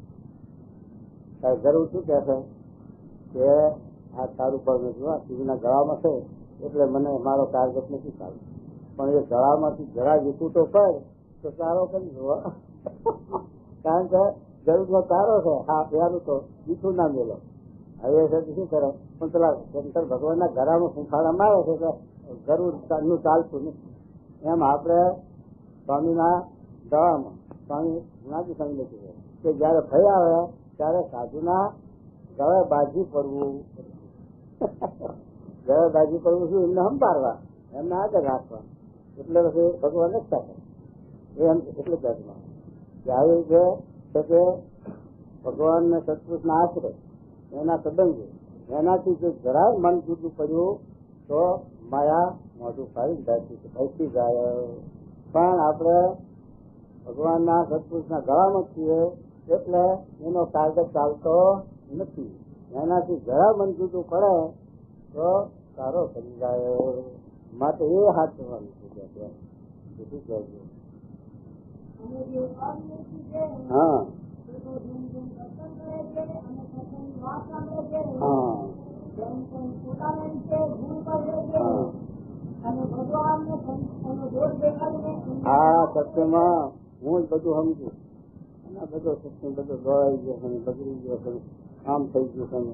ગરુડ શું કહે છે કે આ તારું પગ નથી, શિવના ગળામાં છે એટલે મને મારો ટાર્ગેટ નથી સારું, પણ એ ગળામાંથી જરા જીતું તો પડ તો સારો કરી દો. કારણ કે ગરુડનો તારો છે, હા એનું તો જીતું ના મેલો હવે શું કરે પણ પેલા શંકર ભગવાનના ઘરામાં સુંખાડા મારે છે કે ગરુડ નું ચાલતું નથી. એમ આપણે સ્વામીના દવામાં સ્વામી નાજી સ્વામી લખી છે કે જયારે ભય આવે ત્યારે સાધુના ગળે બાજી પડવું ગળે બાજી પડવું શું એમને સંભાળવા એમને આગળ રાખવા એટલે પછી ભગવાન રક્ષા કરે એમ એટલે કહેવામાં કે આવી રીતે છે કે ભગવાન ને સત્પુરુષના આશરે એના સંબંધે એનાથી જો જરાય મન જુદું પડ્યું તો માયા મોઢું ફાડી બેસી જાય. પણ આપણે ભગવાનના સત્પુરુષના ગળામાં છીએ એટલે એનો કાયદો ચાલતો નથી. એનાથી જરા મન જુદું પડે તો સારો કરી જાય. માટે એ હાથ કરવાનું છે. હા હા સત્યમાં હું જ બધું સમજુ અને બધો સત્ય બધો દોડાઈ ગયો બગડી ગયો આમ થઈ ગયું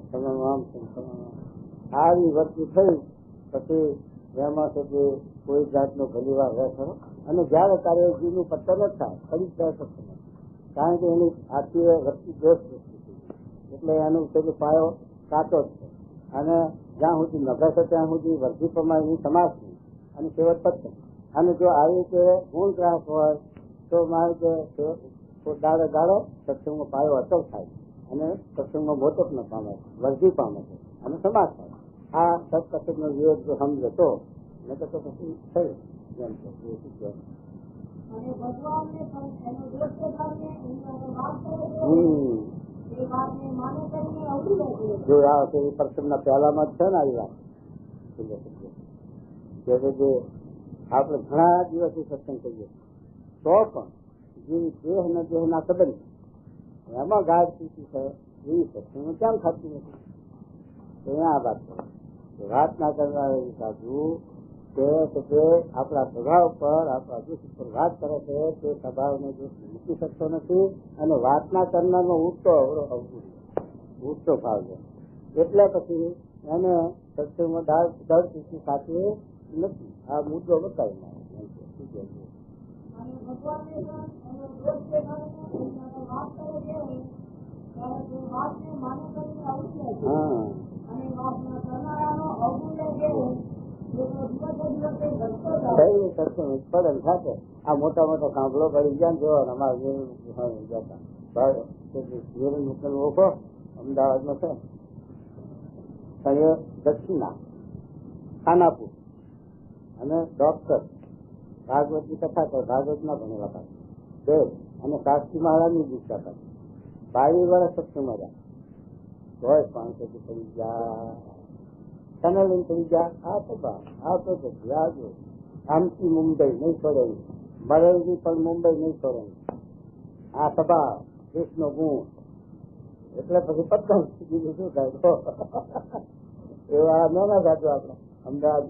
આમ આવી વસ્તુ થઈ પછી એમાં છે કોઈ જાતનો ઘણીવાર રહે ખરો. અને જયારે તારે જીવનું પત્તર ન થાય ખરી જાય શકતો નથી. કારણ કે એની આખી વસ્તુ દોષ વસ્તુ એટલે એનું પેલું પાયો કાચો જ છે. અને જ્યાં સુધી નભે છે ત્યાં સુધી વર્ગી પ્રમાણેની સમાજ નહીં અને સેવત પત્તર. અને જો આવી રીતે ગુણ ગ્રાહક હોય તો મારે કે દાડે દાડે સત્સંગનો પાયો અટક થાય અને સત્સંગમાં મોટક ન પામે વર્ગી પામે છે અને સમાજ થાય. આ સત્સંગનો વિરોધ જો સમજે તો ન તો પછી થયું એમ છે. જો આ પ્રસંગના પહેલામાં જ છે ને આવી વાત જે આપણે ઘણા દિવસથી સત્સંગ કરીએ તો પણ જે દેહ અને દેહના સંબંધ એમાં ગાઢ સ્થિતિ છે એવી સત્સંગ કેમ થતું નથી? અહીંયા આ વાત ના કરવા સાધુ કે આપણા સ્વભાવ પર આપણા દુઃખ ઉપર વાત કરે છે તે સ્વભાવને દુઃખ મૂકી શકતો નથી. અને વાતના કરનારનો ઉઠતો ભાવ છે એટલે પછી એને સત્સંગમાં દર સ્થિતિ સાથે નથી. આ મુદ્દો બતાવી ઉત્પાદન સાથે આ મોટા મોટા સાંભળો પડી ગયા ને જોવા અમારે ઓછો અમદાવાદમાં છે દક્ષિણા ખાનાપુર અને ડોક્ટર ભાગવતની કથા કરે. ભાગવત ના ભણેલા હતા દેવ અને શાસ્ત્રી મહારાજની દીક્ષા કરી 22 વર્ષ સત્સંગમાં રહ્યા તોય 500 પડી ગયા તમે લઈને પડી ગયા. આ સભા આ તો વ્યાજો આમથી મુંબઈ નહીં છોડે મરેલી પણ મુંબઈ નહીં છોડે. આ સભા દેશનો ગુણ એટલે પછી પત્તન બીજું શું થાય. એવા નાના જાતો આપણે અમદાવાદ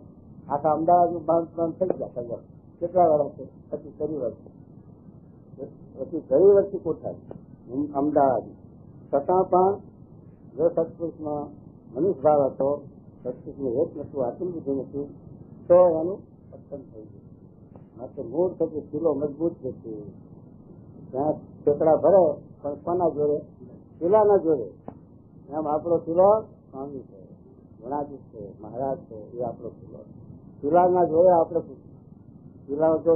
આખા અમદાવાદનું બાંધકામ થઈ ગયા. કેટલા વર્ષ પછી ઘણી વર્ષથી કોઠાય અમદાવાદ. છતાં પણ જો સત્પુરુષમાં મનુષ્ય ભાવ હતો સત્પુરુષનું હેત નતું આટલું બધું નથી તો એનું પતન થઈ ગયું. માટે મૂળ થતું કિલો મજબૂત થતું ત્યાં ઠેકડા ભરે પણ કોના જોડે કિલ્લાના જોડે. એમ આપણો કિલ્લો સ્વામી છે ગણાજી છે મહારાજ છે એ આપણો કિલ્લો. કિલ્લાના જોડે આપણે કિલ્લા જો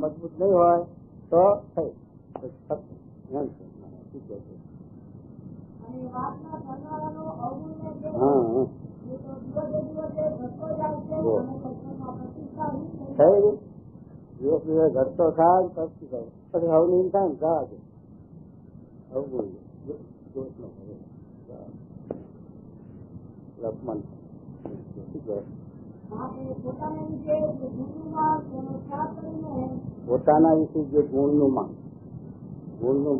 મજબૂત નહીં હોય તો થઈ એમ છે. દિવસ દિવસ ઘટતો થાય પછી હવની થાય ને જા અવગુણ લપમન પોતાના વિશે જે ગુણનું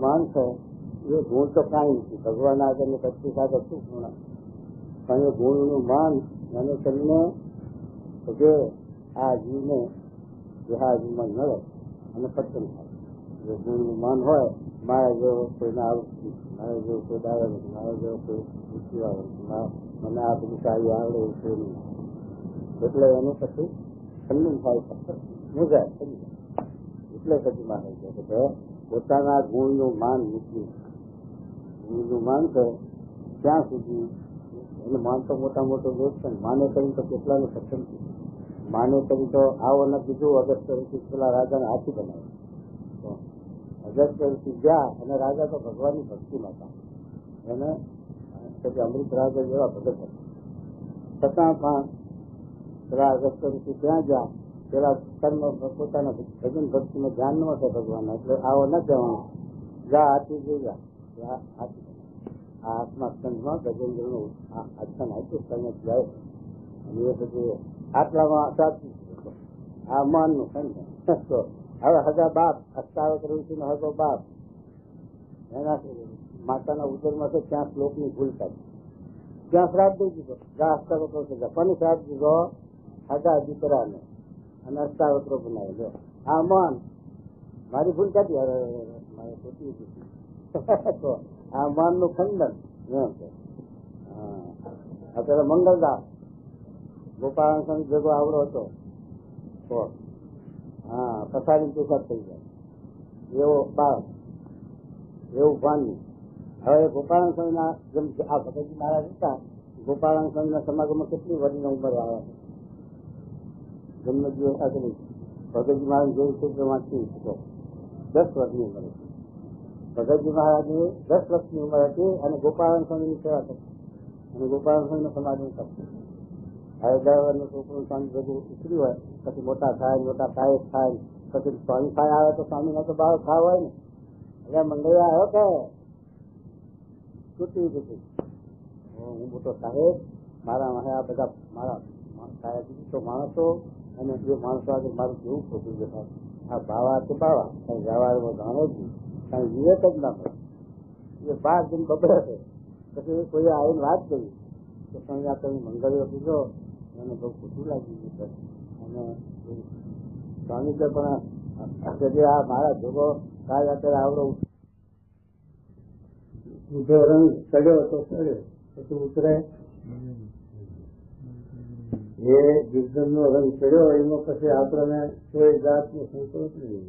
માન છે એ ગુણ તો કઈ નથી. ભગવાન આગળ ને પચીસ આગળ શું ગુણ પણ એ ગુણનું માન એને કરીને જે આ જીવને જેહાજીમાં મળે અને પતન થાય. જો ગુણનું માન હોય મારા જેવો કોઈને આવડતું, મારા જેવો કોઈ દાવે નથી, મારા જેવો કોઈ પૂછ્યું આવે, મને આ બધું સારી આવડે એવું છે નહીં. એટલે એનું પછી ખંડન થાય, મુજાય થઈ જાય. એટલે પછી મારે છે કે પોતાના ગુણનું માન મૂક્યું. ગુણનું માન છે ત્યાં સુધી એને માન તો મોટા મોટો લોક છે, માને કરી તો કેટલાનું સક્ષમ છે. માને કરી તો આવો ન કીધું અગસ્ત્ય પેલા રાજાને હાથી બનાવ્યો. અગસ્ત્ય ગયા અને રાજા તો ભગવાનની ભક્તિમાં હતા, એને પછી અમૃત રાજા જેવા ભગત હતા. છતાં પણ પેલા અગસ્ત્ય ઋષિ ત્યાં ગયા, પેલા કર્મ પોતાના ભજન ભક્તિમાં ધ્યાન ન હશે ભગવાન, એટલે આવો ન કહેવાનું. જા હાથી જોઈ ગયા, હાથી આ આત્મા સ્કંદમાં ગજેન્દ્રનું આખ્યાન આપ્યું તમે જાય. અને એ બધું આટલામાં સાચું આ માનનું ખંડ. તો હવે હગા બાપ અષ્ટાવક્ર ઋષિનો હગો બાપ એના માતાના ઉદરમાં છે ત્યાં શ્લોકની ભૂલ થાય, ત્યાં શ્રાપ દઈ દીધો. જા અષ્ટાવક્રો છે પણ શ્રાપ દીધો હગા દીકરાને અને અષ્ટાવક્રો બનાવી દો. આ માન મારી ભૂલ કાઢી, હવે મારે ખોટી તો આ માન નું ખંડન એમ છે. અત્યારે મંગલદાસ ગોપાલ સ્વામી ભેગો આવડો હતો તો પથારી પેશાબ થઈ જાય એવો બાપ, એવું ભાન. હવે ગોપાલ સ્વામીના જેમ આ ભગતજી મહારાજ હતા, ગોપાલ સ્વામીના સમાગમમાં કેટલી વર્ષની ઉંમર આવે, જન્મ દિવસ આગળ ભગતજી મહારાજ જેવી ક્ષેત્રમાંથી 10 વર્ષની ઉંમર હતી. ભગતજી મહારાજની 10 વર્ષની ઉંમર હતી અને ગોપાલ સ્વામીની સેવા કરતી અને ગોપાલ સ્વામીનો સમાગમ કરતી. હવે 10 વર્ષનું છોકરું સ્વામી ભેગું ઉતર્યું હોય, પછી મોટા થાય, મોટા થાય થાય, પછી સ્વામી થાય આવે તો સ્વામીના તો બાળ ખાવ હોય ને. એટલે મંગળવાર આવ્યો કે છૂટી દીધી, હું મોટો સાહેબ, મારા આ બધા મારા તો માણસો અને એ માણસો આગળ મારું કેવું ખોટું દેખાય. આ બાવા તો બાવા કઈ વ્યવહારમાં જાણે જ નહીં, કઈ વિવેક જ ના પડે. એ 12 દિન બબડે છે. પછી કોઈ આવીને વાત કરી તો સ્વામી આ તમે મંગળીઓ કીધો એને બહુ ખોટું લાગી ગયું. અને સ્વામી કે પણ આ મારા જોગો કાલ અત્યારે આવડો ઉધો રંગ ચડ્યો તો ચડ્યો, પછી ઉતરે. એ ગિરધન નો રંગ ચડ્યો એમાં પછી આપણને કોઈ જાતનો સંતોષ નહીં,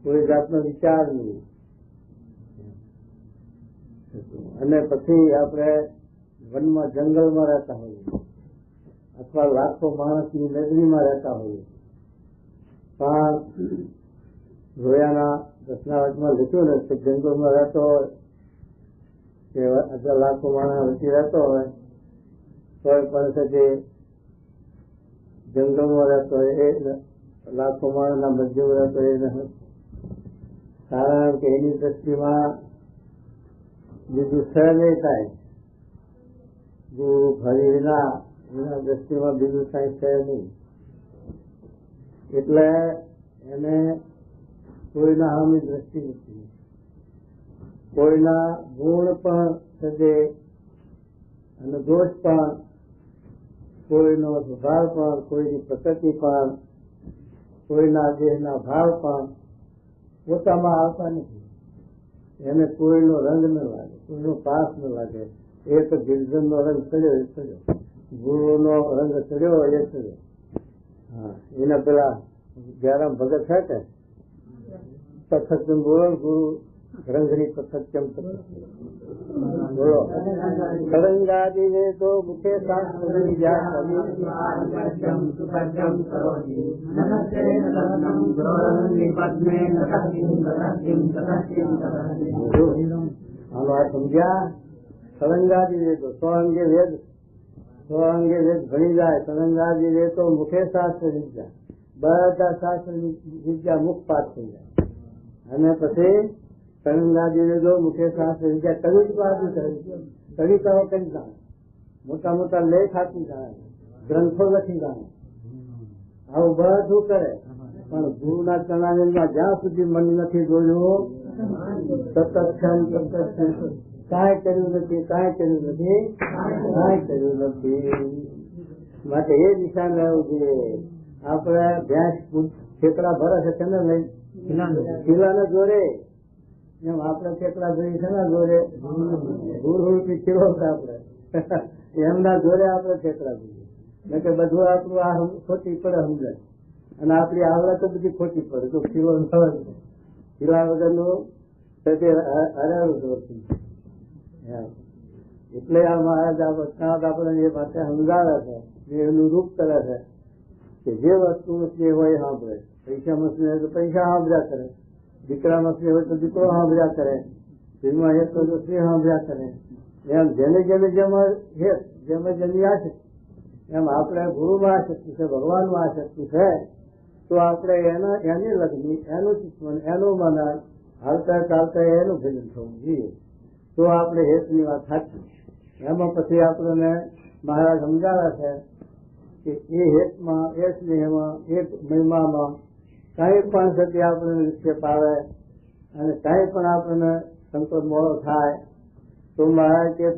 કોઈ જાતનો વિચાર નહીં. અને પછી આપણે વનમાં જંગલમાં રહેતા હોઈએ અથવા લાખો માણસની નગરીમાં રહેતા હોઈએ, પણ રોયાના દસનાવટમાં લખ્યું ને કે જંગલમાં રહેતો હોય કે લાખો માણસ વચ્ચે રહેતો હોય તો પણ જે જંગલમાં રહેતો હોય એ લાખો માણસના મધ્યમાં રહેતો હોય, કારણ કે એની દ્રષ્ટિમાં બીજું સહ નહીં થાય. ગુરુ હરિના એના દ્રષ્ટિમાં બીજું કઈ છે નહીં. એટલે એને કોઈના સામે દ્રષ્ટિ નથી, કોઈના ગુણ પણ સજે અને દોષ પણ, કોઈનો સ્વભાવ પણ, કોઈની પ્રકૃતિ પણ, કોઈના દેહના ભાવ પણ પોતામાં આવતા નથી. એને કોઈનો રંગ ન લાગે, કોઈનો પાસ ન લાગે. એ તો ગિરધન નો રંગ ચડ્યો એ ચડ્યો, ગુરુ નો રંગ ચડ્યો એ ચડ્યો. એના પેલા જયરામ ભગત છે કે પથક બોલો, ગુરુ રંગની પથક કેમ બોલો. તરંગાદી ને તો મુખે સાસ સમજ્યા. તરંગાદી રે તો 100 અંગે વેદ, 100 અંગે વેદ ભણી જાય. તરંગાદી રે તો મુખે શાસ્ત્ર વિદ્યા, બધા શાસ્ત્ર વિદ્યા મુખ પાઠ થઈ જાય. અને પછી તરંગાદી રે તો મુખે શાસ્ત્ર વિદ્યા કવિતાઓ કરી જાણે, મોટા મોટા લેખ આપી જાણે, ગ્રંથો લખી જાણે, આવું બધું કરે. પણ ગુરુના ચરણારવિંદમાં જ્યાં સુધી મન નથી જોયું કાંઈ કર્યું નથી, કાંઈ કર્યું નથી, કાંઈ કર્યું નથી. માટે એ નિશાન રહેવું જોઈએ. આપણે ભેંસ ઠેકડા ભરે છે તેને લઈ ખીલાને જોડે એમ આપણે ઠેકડા ભરી છે ને જોડે ગુરુ ખીરવતા આપણે એમના જોડે આપણે ઠેકડા ભરીએ એટલે કે બધું આપણું આ ખોટી પડે સમજાય અને આપણી આવડત બધી ખોટી પડે તો ખીલા વગરનું હરાવું જોતું એટલે આ મહારાજ આ વચનાથ આપણને એ માટે સમજાવે છે એનું રૂપ કરે છે કે જે વસ્તુ મસલી હોય સાંભળે પૈસા મસલી હોય તો પૈસા સાંભળ્યા કરે દીકરા મસલી હોય તો દીકરો સાંભળ્યા કરે સ્ત્રીમાં હેત હોય તો સ્ત્રી સાંભળ્યા કરે એમ જેને જેને જેમાં જેની આ શક્તિ એમ આપણે ગુરુમાં આ શક્તિ છે ભગવાનમાં આ શક્તિ છે તો આપણે એની લગ્ની એનું ચિંતન એનું મન હાલતા ચાલતા એનું ભજન થવું જોઈએ તો આપણે હેતની વાત સાચી એમાં પછી આપણને મહારાજ સમજાવે છે કે એ હેતમાં એ સ્નેહમાં એ મહિમામાં કાંઈ પણ થતી આપણને વિક્ષેપ આવે અને કાંઈ પણ આપણને સંકોચ મોડો થાય તો મહારાજ કે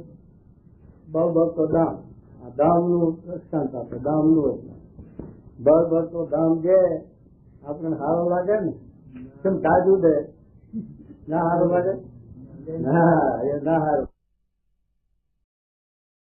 બળ બળતો દામ આ દામનું દૃષ્ટાંત આપે દામનું બળ બળતો દામ જે આપણને સારો લાગે ને કેમ તાજું દે ના સારું લાગે ના એ ના સારું